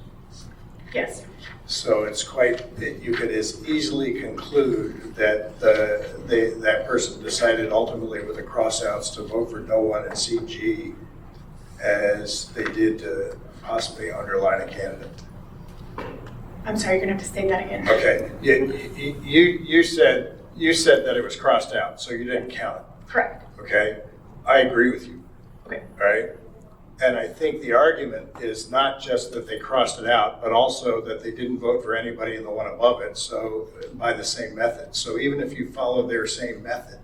Yes. So it's quite, you could as easily conclude that that person decided ultimately with the crossouts to vote for no one at CG as they did to possibly underline a candidate. I'm sorry, you're gonna have to say that again. Okay, you said that it was crossed out, so you didn't count it, Correct. okay? I agree with you. Okay. All right? And I think the argument is not just that they crossed it out, but also that they didn't vote for anybody in the one above it, so by the same method. So even if you follow their same method,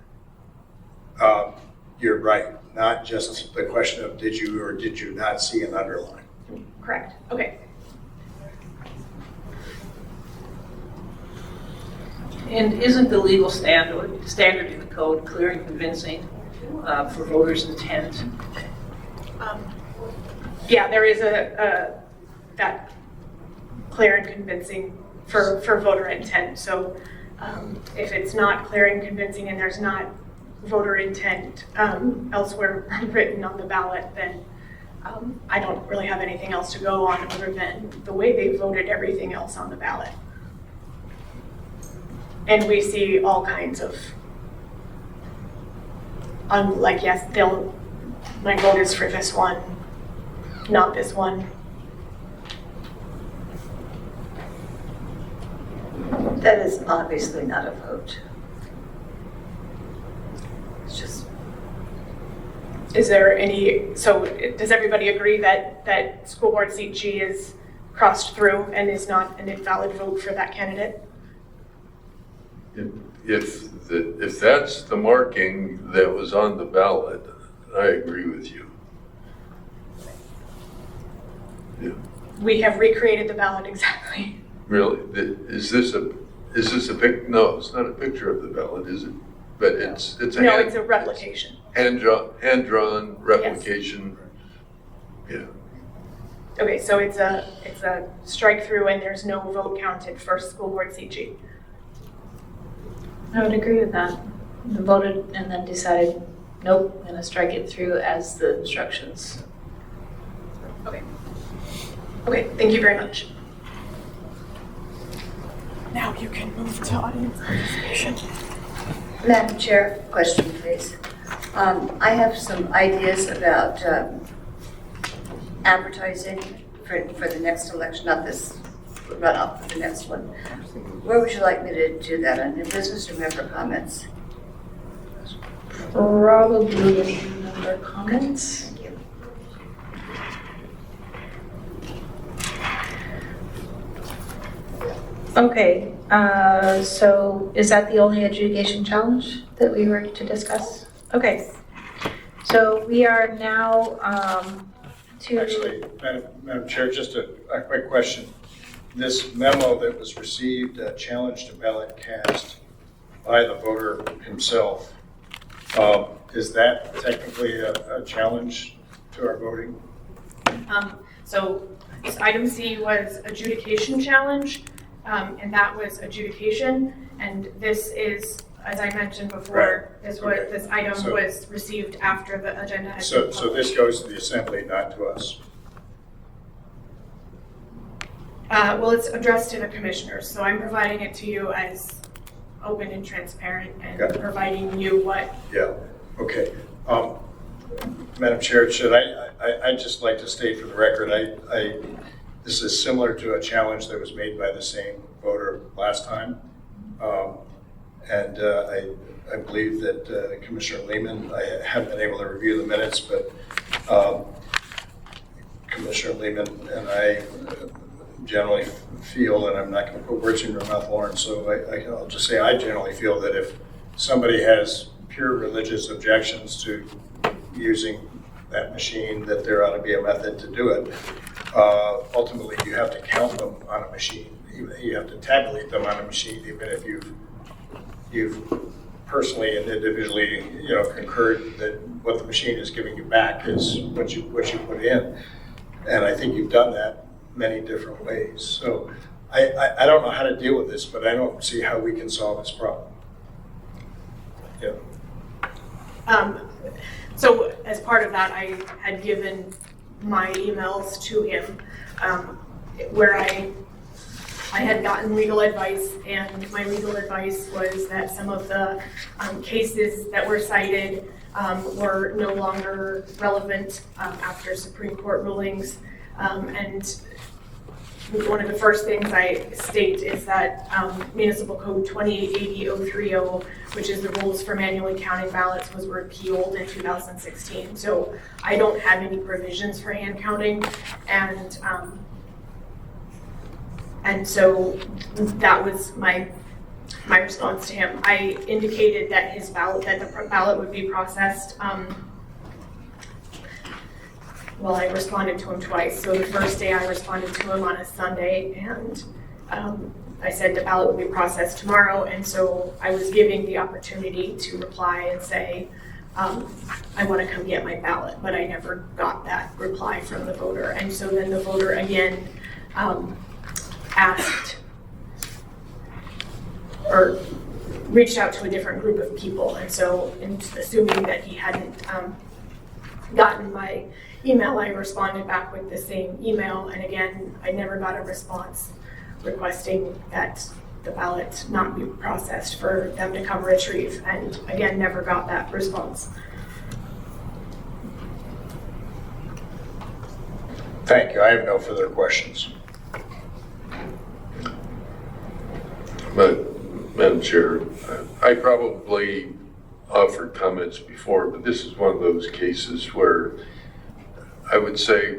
you're right. Not just the question of did you or did you not see an underline. Correct. Okay. And isn't the legal standard in the code clear and convincing for voters' intent? Yeah, there is that clear and convincing for voter intent. So if it's not clear and convincing and there's not voter intent elsewhere written on the ballot, then I don't really have anything else to go on other than the way they voted everything else on the ballot. And we see all kinds of, like, yes, my vote is for this one, not this one. That is obviously not a vote. It's just, Is there any, so does everybody agree that school board seat G is crossed through and is not an invalid vote for that candidate? If that's the marking that was on the ballot, I agree with you. Yeah. We have recreated the ballot exactly. Really? Is this a pic? No, it's not a picture of the ballot, is it? But it's a No, it's a replication. hand-drawn replication. Yeah. Okay, so it's a strike through and there's no vote counted for school board seat G. I would agree with that. They voted and then decided, nope, I'm gonna strike it through as the instructions. Okay. Okay, thank you very much. Now you can move to audience participation. Madam Chair, question please. I have some ideas about advertising for the next election, not this runoff, but the next one. Where would you like me to do that, on new business or member comments? Probably in member comments. Thank you. Okay, so is that the only adjudication challenge that we were to discuss? Okay, so we are now to... Actually, Madam Chair, just a quick question. This memo that was received, challenge to ballot cast by the voter himself, is that technically a challenge to our voting? So this item C was adjudication challenge, and that was adjudication. And this is, as I mentioned before, Right. this item So- was received after the agenda had been So published. this goes to the assembly, not to us. Well, it's addressed to the commissioners, so I'm providing it to you as open and transparent and Okay. providing you what. Yeah, okay. Madam Chair, I'd just like to state for the record, this is similar to a challenge that was made by the same voter last time. And I believe that Commissioner Lehman, I haven't been able to review the minutes, but Commissioner Lehman and I generally feel, and I'm not going to put words in your mouth, Lauren, so I'll just say I generally feel that if somebody has pure religious objections to using that machine, that there ought to be a method to do it. Ultimately, you have to count them on a machine. You have to tabulate them on a machine, even if you've personally and individually, concurred that what the machine is giving you back is what you put in. And I think you've done that many different ways. So I don't know how to deal with this, but I don't see how we can solve this problem. Yeah. So as part of that, I had given my emails to him where I I had gotten legal advice, and my legal advice was that some of the cases that were cited were no longer relevant after Supreme Court rulings. And one of the first things I state is that Municipal Code 2880-030, which is the rules for manually counting ballots, was repealed in 2016. So I don't have any provisions for hand counting, and so that was my response to him. I indicated that the ballot would be processed. Well, I responded to him twice. So the first day I responded to him on a Sunday, and I said the ballot would be processed tomorrow. And so I was giving the opportunity to reply and say, I want to come get my ballot, but I never got that reply from the voter. And so then the voter again asked or reached out to a different group of people. And so, assuming that he hadn't gotten my email, I responded back with the same email. And again, I never got a response requesting that the ballot not be processed for them to come retrieve. And again, never got that response. Thank you. I have no further questions. Madam Chair, I probably offered comments before, but this is one of those cases where I would say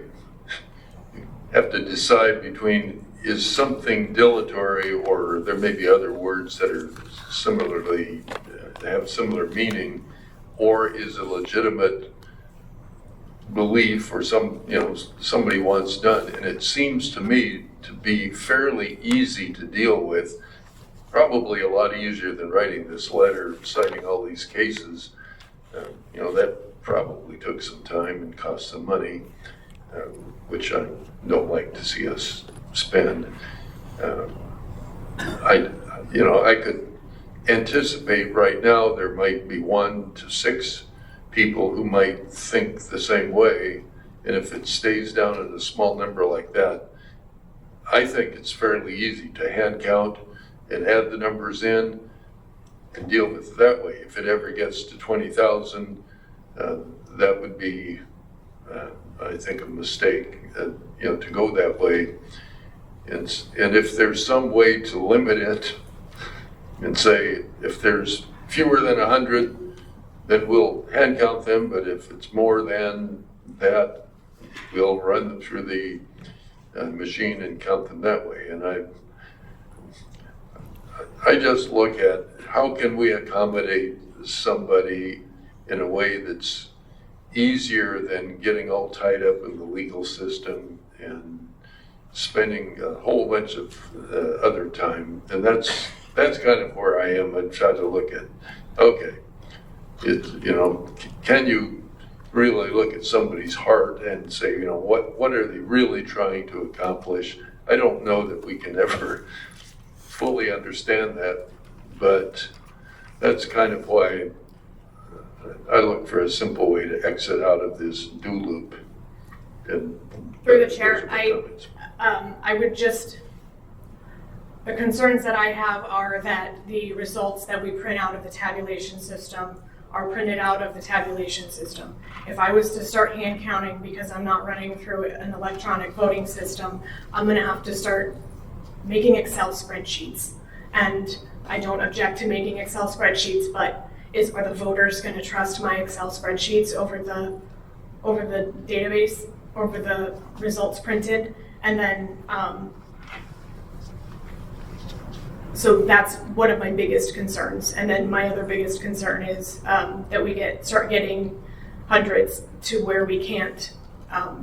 you have to decide between is something dilatory, or there may be other words that are similarly have similar meaning, or is a legitimate belief or somebody wants done. And it seems to me to be fairly easy to deal with. Probably a lot easier than writing this letter citing all these cases. That probably took some time and cost some money, which I don't like to see us spend. I could anticipate right now there might be 1 to 6 people who might think the same way, and if it stays down at a small number like that, I think it's fairly easy to hand count and add the numbers in and deal with it that way. If it ever gets to 20,000, that would be, I think, a mistake, to go that way. And if there's some way to limit it and say, if there's fewer than 100, then we'll hand count them, but if it's more than that, we'll run them through the machine and count them that way. And I just look at how can we accommodate somebody in a way that's easier than getting all tied up in the legal system and spending a whole bunch of other time. And that's kind of where I am. I try to look at, okay, can you really look at somebody's heart and say, what are they really trying to accomplish? I don't know that we can ever fully understand that, but that's kind of why I look for a simple way to exit out of this do loop. And through the chair, I would just, the concerns that I have are that the results that we print out of the tabulation system are printed out of the tabulation system. If I was to start hand counting because I'm not running through an electronic voting system, I'm gonna have to start making Excel spreadsheets. And I don't object to making Excel spreadsheets, but are the voters going to trust my Excel spreadsheets over the database, over the results printed? And then, so that's one of my biggest concerns. And then my other biggest concern is that we start getting hundreds to where we can't,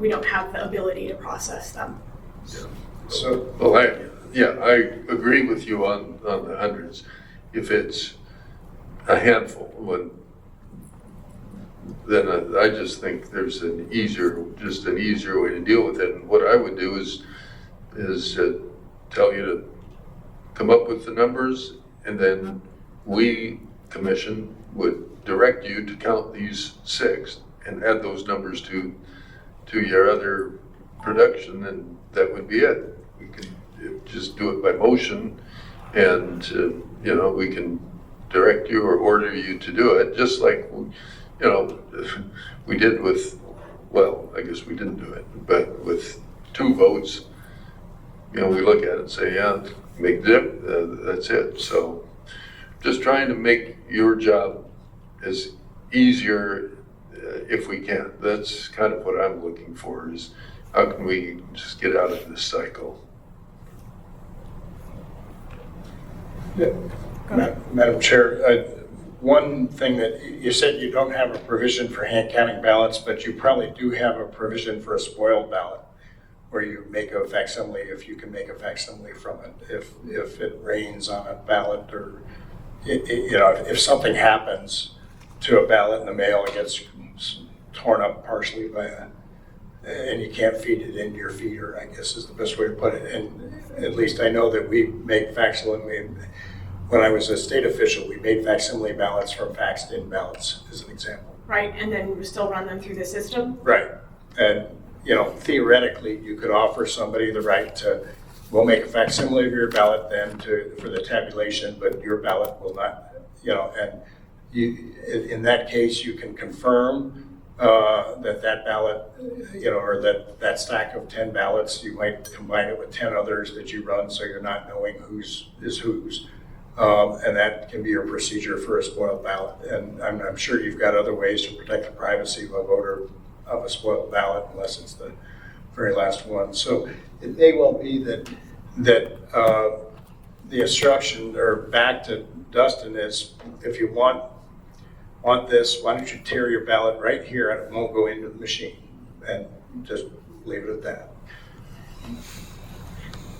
we don't have the ability to process them. Yeah. I agree with you on the hundreds. If it's a handful, then I just think there's an easier way to deal with it. And what I would do is tell you to come up with the numbers, and then we, commission, would direct you to count these 6 and add those numbers to your other production, and that would be it. could just do it by motion and, we can direct you or order you to do it, just like, we did with, well, I guess we didn't do it, but with 2 votes, we look at it and say, yeah, make dip, that's it. So just trying to make your job as easier if we can. That's kind of what I'm looking for, is how can we just get out of this cycle? Madam Chair, one thing that you said, you don't have a provision for hand counting ballots, but you probably do have a provision for a spoiled ballot, where you make a facsimile, if you can make a facsimile from it, if it rains on a ballot, or if something happens to a ballot in the mail, it gets torn up partially and you can't feed it into your feeder, I guess is the best way to put it. And at least I know that we make facsimile. When I was a state official, we made facsimile ballots from faxed in ballots, as an example. Right, and then we still run them through the system? Right. And, theoretically, you could offer somebody the right to, we'll make a facsimile of your ballot then for the tabulation, but your ballot will not, and in that case, you can confirm that ballot, or that stack of 10 ballots, you might combine it with 10 others that you run, so you're not knowing whose is whose. And that can be your procedure for a spoiled ballot. And I'm sure you've got other ways to protect the privacy of a voter of a spoiled ballot, unless it's the very last one. So it may well be that the instruction, or back to Dustin, is if you want this, why don't you tear your ballot right here and it won't go into the machine, and just leave it at that.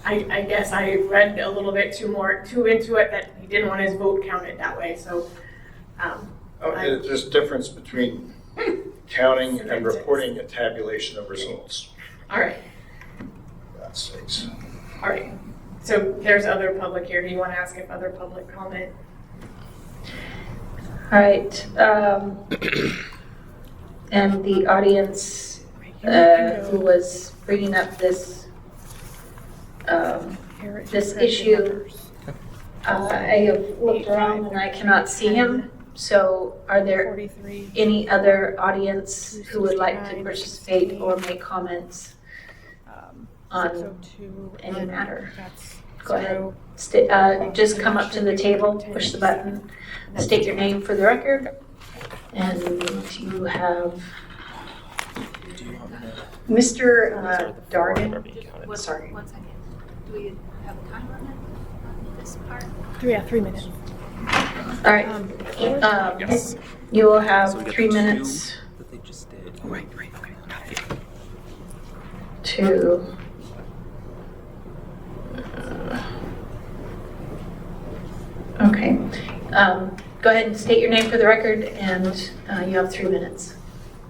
I guess I read a little bit too into it, that he didn't want his vote counted that way, so. There's a difference between counting and reporting a tabulation of results. All right, For God's sakes. all right. So there's other public here. Do you want to ask if other public comment? All right. And the audience who was bringing up this issue, I have looked around and I cannot see him. So are there 43. any other audience who would like to participate or make comments on 602, any matter? that's Go ahead. Just come up to the table, push the button, state your name for the record, and you have Mr. Darden. Sorry. 1 second. Do we have a time limit on this part? 3 minutes. All right. Yes. You will have 3 minutes That they just did. Right, okay. to okay. Go ahead and state your name for the record, and you have 3 minutes.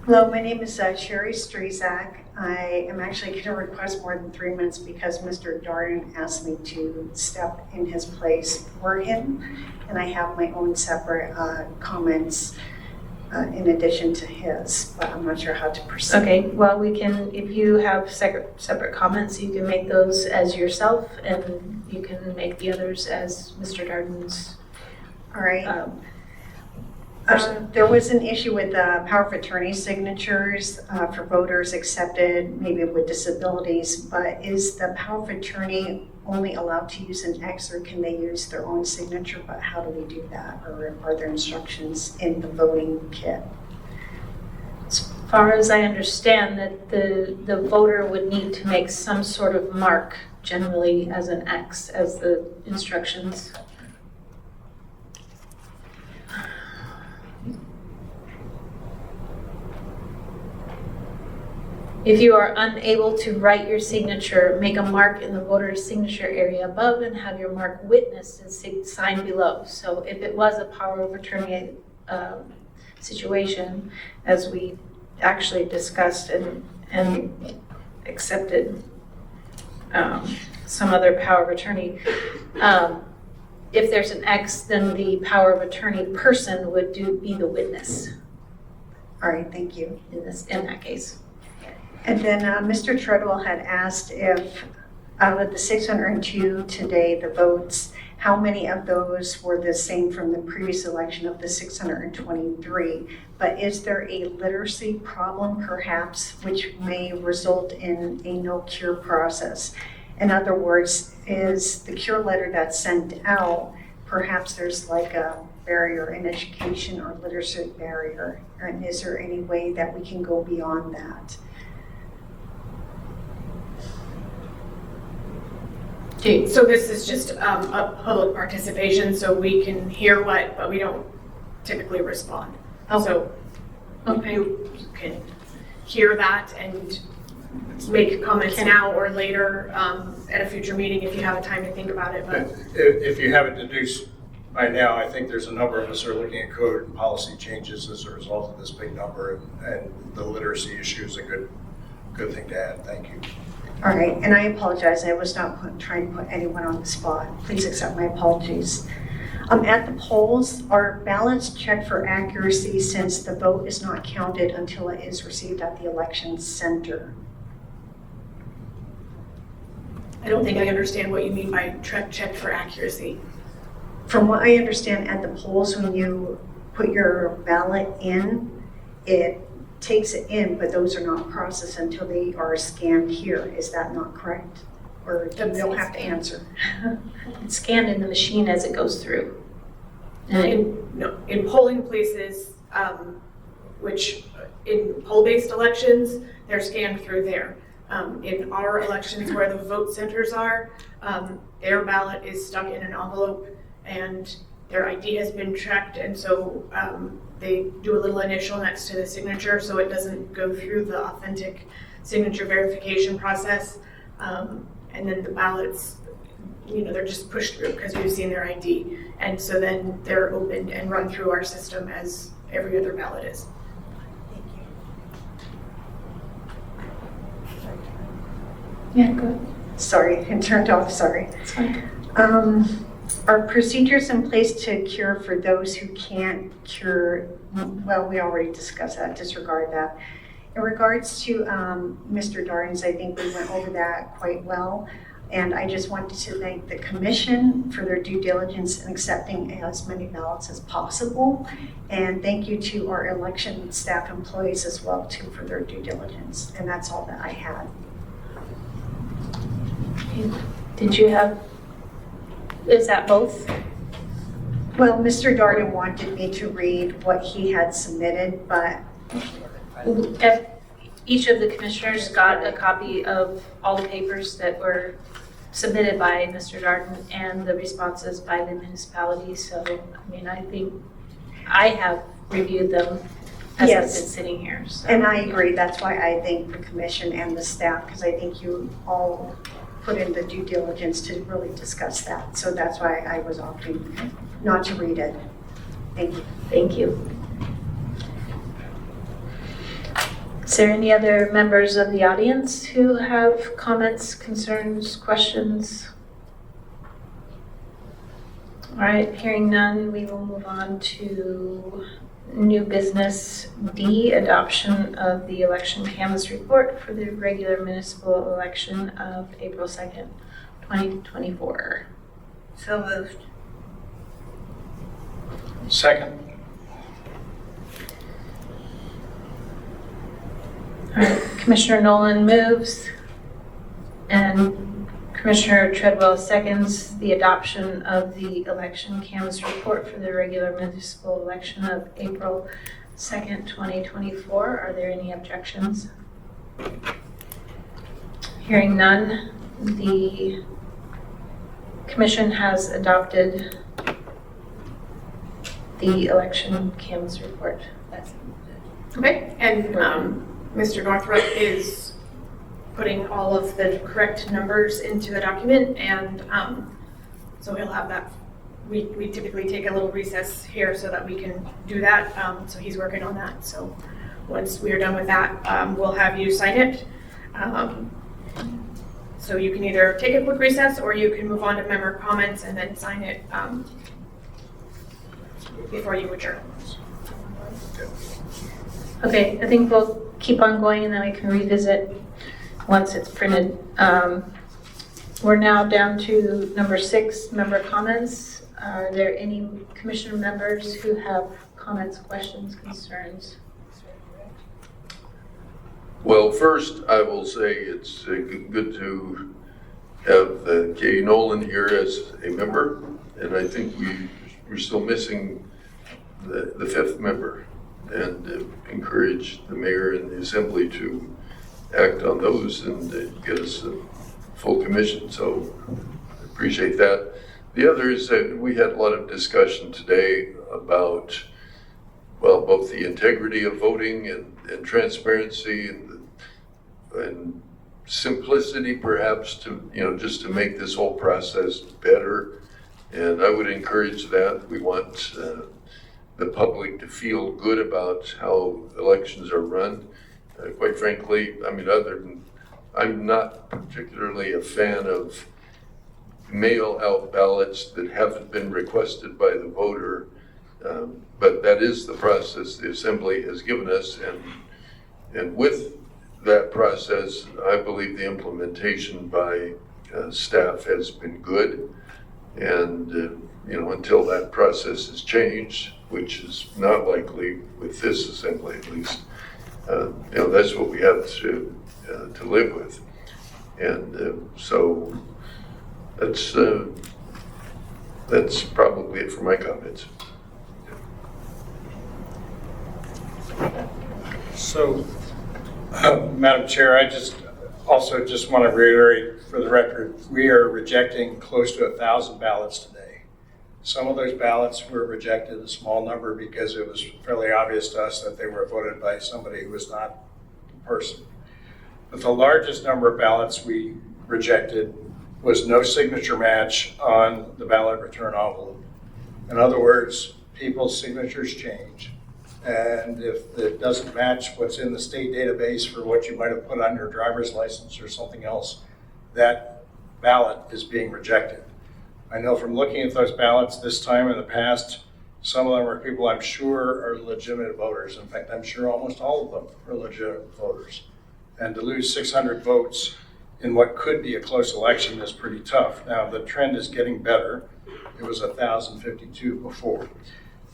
Hello, my name is Sherry Strizak. I am actually going to request more than 3 minutes because Mr. Darden asked me to step in his place for him, and I have my own separate comments in addition to his, but I'm not sure how to proceed. Okay, well, we can, if you have separate comments, you can make those as yourself, and you can make the others as Mr. Darden's. All right. There was an issue with power of attorney signatures for voters accepted, maybe with disabilities, but is the power of attorney only allowed to use an X, or can they use their own signature? But how do we do that? Or are there instructions in the voting kit? As far as I understand, that the voter would need to make some sort of mark, generally as an X, as the instructions. If you are unable to write your signature, make a mark in the voter's signature area above and have your mark witnessed and signed below. So if it was a power of attorney situation, as we actually discussed and accepted some other power of attorney, if there's an X, then the power of attorney person would be the witness. All right, thank you. In that case. And then Mr. Treadwell had asked if out of the 602 today, the votes, how many of those were the same from the previous election of the 623? But is there a literacy problem perhaps which may result in a no cure process? In other words, is the cure letter that's sent out, perhaps there's like a barrier in education or literacy barrier? And is there any way that we can go beyond that? So this is just a public participation, so we can hear but we don't typically respond. So you can hear that and make comments now or later at a future meeting if you have a time to think about it. But If you haven't deduced by now, I think there's a number of us are looking at code and policy changes as a result of this big number, and the literacy issue is a good thing to add. Thank you. All right, and I apologize, I was not trying to put anyone on the spot. Please accept my apologies. At the polls, are ballots checked for accuracy since the vote is not counted until it is received at the election center? I don't think I understand what you mean by checked for accuracy. From what I understand, at the polls, when you put your ballot in, it takes it in, but those are not processed until they are scanned here. Is that not correct? Or you don't have to answer? It's scanned in the machine as it goes through. In polling places, which in poll-based elections, they're scanned through there. In our elections where the vote centers are, their ballot is stuck in an envelope and their ID has been checked, and so they do a little initial next to the signature so it doesn't go through the authentic signature verification process. And then the ballots, they're just pushed through because we've seen their ID. And so then they're opened and run through our system as every other ballot is. Yeah, good. Sorry, it turned off, sorry. It's fine. Are procedures in place to cure for those who can't cure? Well, we already discussed that, disregard that. In regards to Mr. Darden's, I think we went over that quite well. And I just wanted to thank the commission for their due diligence in accepting as many ballots as possible. And thank you to our election staff employees as well too for their due diligence. And that's all that I had. Did you have, is that both? Well, Mr. Darden wanted me to read what he had submitted, but Each of the commissioners got a copy of all the papers that were submitted by Mr. Darden and the responses by the municipality. So, I think I have reviewed them as I've been sitting here. So. And I agree. That's why I thank the commission and the staff, because I think you all put in the due diligence to really discuss that. So that's why I was opting not to read it. Thank you. Thank you. Is there any other members of the audience who have comments, concerns, questions? All right, hearing none, we will move on to new business D, adoption of the election canvass report for the regular municipal election of April 2nd, 2024. So moved. Second. All right, Commissioner Nolan moves and Commissioner Treadwell seconds the adoption of the election canvass report for the regular municipal election of April 2nd, 2024. Are there any objections? Hearing none, the commission has adopted the election canvass report. Okay, and Mr. Northrup is putting all of the correct numbers into the document, and so he'll have that. We typically take a little recess here so that we can do that, so he's working on that. So once we are done with that, we'll have you sign it. So you can either take a quick recess or you can move on to member comments and then sign it before you adjourn. Okay, I think we'll keep on going and then we can revisit once it's printed. We're now down to number 6, member comments. Are there any commissioner members who have comments, questions, concerns? Well, first, I will say it's good to have Kay Nolan here as a member, and I think we're still missing the 5th member, and encourage the mayor and the assembly to act on those and get us a full commission, so I appreciate that. The other is that we had a lot of discussion today about, well, both the integrity of voting and transparency and simplicity perhaps to, just to make this whole process better. And I would encourage that. We want the public to feel good about how elections are run. Quite frankly, I'm not particularly a fan of mail-out ballots that haven't been requested by the voter, but that is the process the Assembly has given us, and with that process, I believe the implementation by staff has been good, and until that process is changed, which is not likely with this Assembly at least, that's what we have to live with, and so that's probably it for my comments. So, Madam Chair, I just want to reiterate for the record, we are rejecting close to 1,000 ballots today. Some of those ballots were rejected, a small number, because it was fairly obvious to us that they were voted by somebody who was not the person. But the largest number of ballots we rejected was no signature match on the ballot return envelope. In other words, people's signatures change. And if it doesn't match what's in the state database for what you might have put on your driver's license or something else, that ballot is being rejected. I know from looking at those ballots this time in the past, some of them are people I'm sure are legitimate voters. In fact, I'm sure almost all of them are legitimate voters. And to lose 600 votes in what could be a close election is pretty tough. Now, the trend is getting better. It was 1,052 before.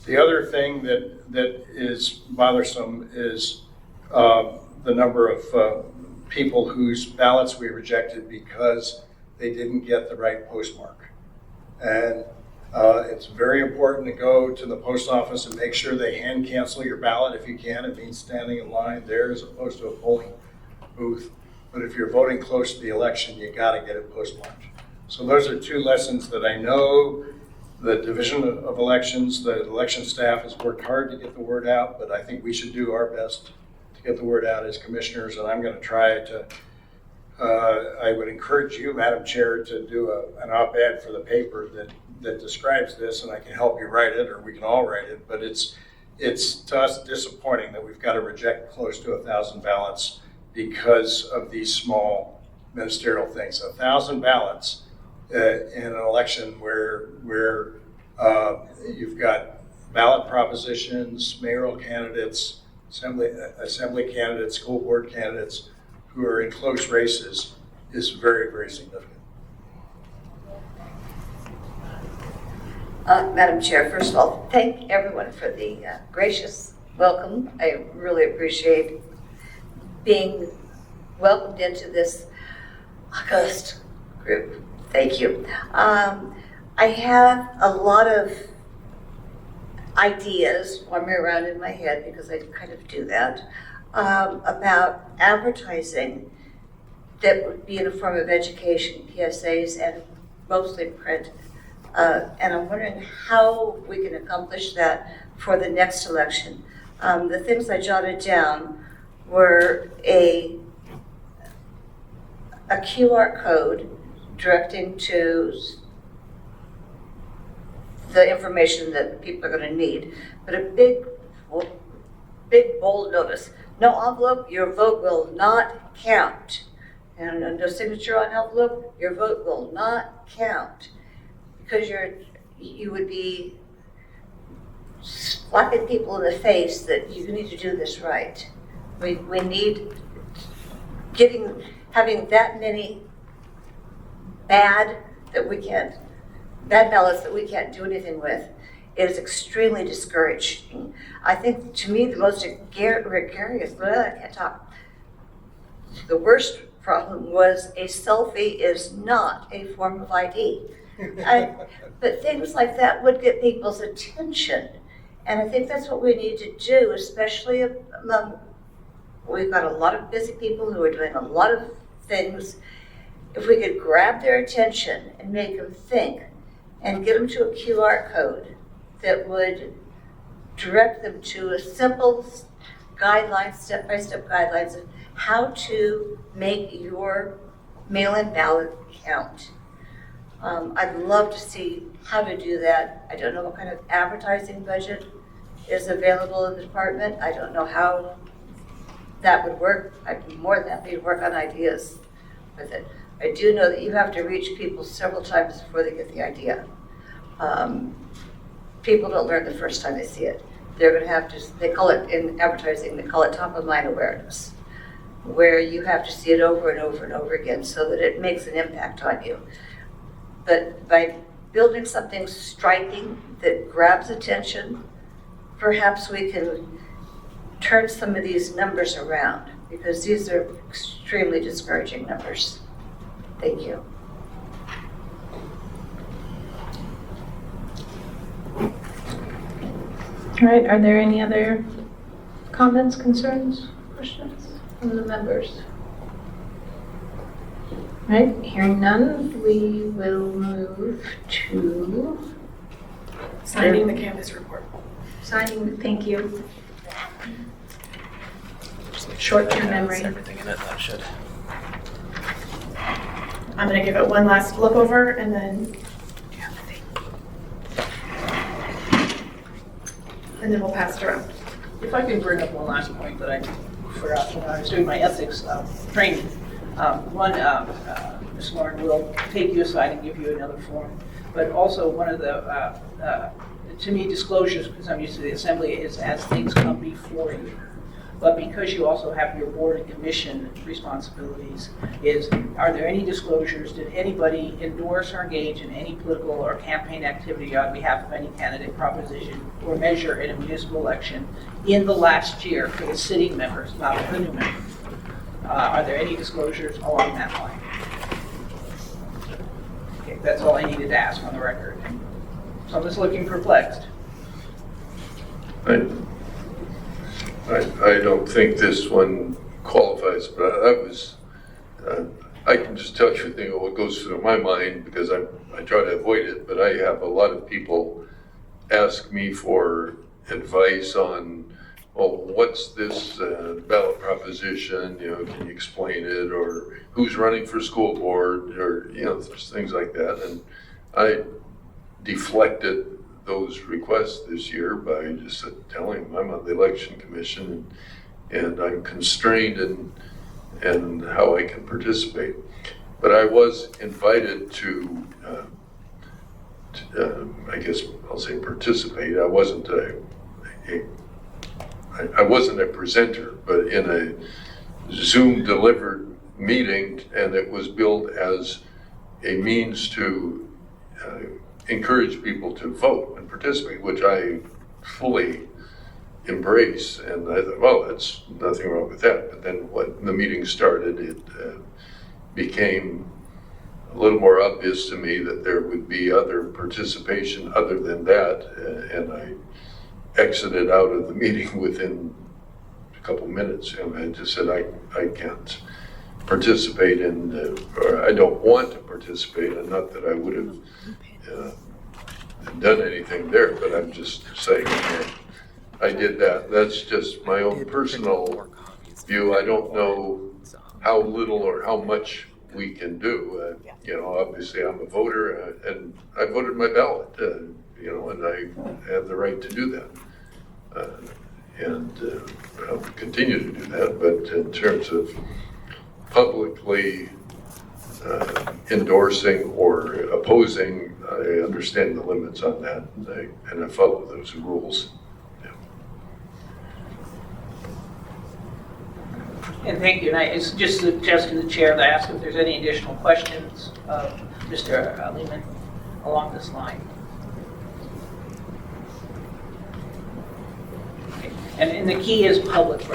The other thing that is bothersome is the number of people whose ballots we rejected because they didn't get the right postmark. And it's very important to go to the post office and make sure they hand cancel your ballot if you can. It means standing in line there as opposed to a polling booth. But if you're voting close to the election, you gotta get it postmarked. So those are 2 lessons that I know the Division of Elections, the election staff has worked hard to get the word out, but I think we should do our best to get the word out as commissioners, and I'm gonna try to, I would encourage you, Madam Chair, to do an op-ed for the paper that describes this, and I can help you write it, or we can all write it, but it's to us disappointing that we've got to reject close to 1,000 ballots because of these small ministerial things. 1,000 ballots in an election where you've got ballot propositions, mayoral candidates, assembly candidates, school board candidates who are in close races is very, very significant. Madam Chair, first of all, thank everyone for the gracious welcome. I really appreciate being welcomed into this august group. Thank you. I have a lot of ideas wandering around in my head, because I kind of do that, about advertising that would be in a form of education, PSAs, and mostly print. And I'm wondering how we can accomplish that for the next election. The things I jotted down were a QR code directing to the information that people are going to need, but a big bold notice: no envelope, your vote will not count. And no signature on envelope, your vote will not count. Because you would be slapping people in the face that you need to do this right. We need having that many bad ballots that we can't do anything with is extremely discouraging. I think, to me, the most gregarious, I can't talk. The worst problem was a selfie is not a form of ID. But things like that would get people's attention. And I think that's what we need to do, especially among, we've got a lot of busy people who are doing a lot of things. If we could grab their attention and make them think and get them to a QR code that would direct them to a simple guidelines, step-by-step guidelines of how to make your mail-in ballot count. I'd love to see how to do that. I don't know what kind of advertising budget is available in the department. I don't know how that would work. I'd be more than happy to work on ideas with it. I do know that you have to reach people several times before they get the idea. People don't learn the first time they see it. They're going to have to, they call it in advertising, they call it top of mind awareness, where you have to see it over and over and over again so that it makes an impact on you. But by building something striking that grabs attention, perhaps we can turn some of these numbers around, because these are extremely discouraging numbers. Thank you. All right, are there any other comments, concerns, questions from the members? All right, hearing none, we will move to Signing the canvas report. signing, thank you. Short-term memory. Everything in it, that should. I'm gonna give it one last look over and then we'll pass it around. If I can bring up one last point that I forgot when I was doing my ethics training. Ms. Lauren will take you aside and give you another form. But also one of the, to me, disclosures, because I'm used to the assembly, is as things come before you. But because you also have your board and commission responsibilities, are there any disclosures? Did anybody endorse or engage in any political or campaign activity on behalf of any candidate, proposition, or measure in a municipal election in the last year for the sitting members, not the new members? Are there any disclosures along that line? Okay, that's all I needed to ask on the record. Someone's looking perplexed. I don't think this one qualifies, but I can just tell you what goes through my mind, because I try to avoid it, but I have a lot of people ask me for advice on, well, what's this ballot proposition, can you explain it, or who's running for school board, or, there's things like that. And I deflected those requests this year by just telling them I'm on the election commission and I'm constrained in how I can participate. But I was invited to I guess I'll say participate. I wasn't a presenter, but in a Zoom delivered meeting, and it was billed as a means to encourage people to vote and participate, which I fully embrace. And I thought, well, that's nothing wrong with that. But then when the meeting started, it became a little more obvious to me that there would be other participation other than that. And I exited out of the meeting within a couple minutes. And I just said, I can't participate in, or I don't want to participate, and not that I would have done anything there, but I'm just saying I did that. That's just my own personal view. I don't know how little or how much we can do. Obviously I'm a voter, and I voted my ballot, and I have the right to do that. And I'll continue to do that, but in terms of publicly endorsing or opposing, I understand the limits on that, and I follow those rules. Yeah. And thank you. And I just suggest to the chair that I ask if there's any additional questions of Mr. Lehman along this line. And the key is public,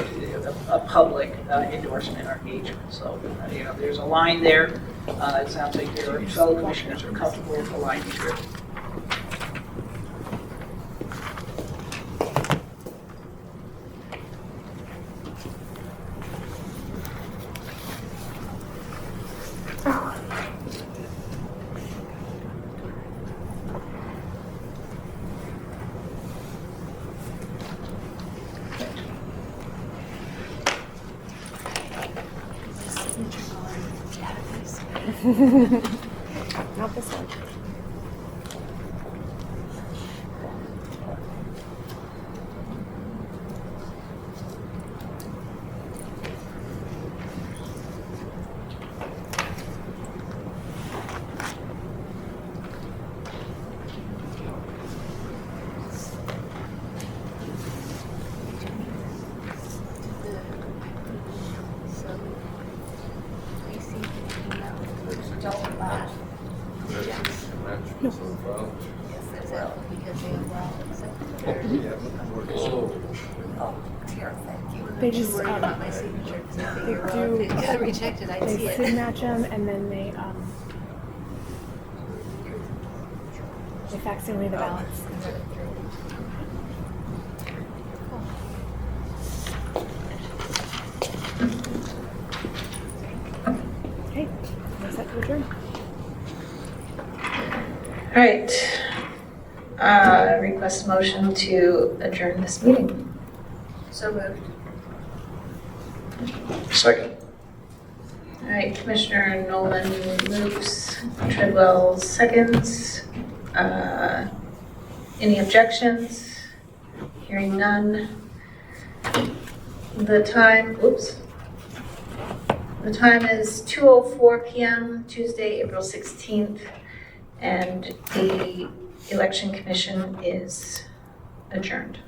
a public endorsement or engagement. So, there's a line there. It sounds like your fellow commissioners are comfortable with the line here. Not this one. They just Worried about my signature. they It got rejected, I see they it. sig match them and then they facsimile the ballots. Okay, we're set to adjourn. All right. Request motion to adjourn this meeting. So moved. Second. All right, Commissioner Nolan moves, Treadwell seconds. Any objections? Hearing none. The time is 2:04 p.m., Tuesday, April 16th, and the Election Commission is adjourned.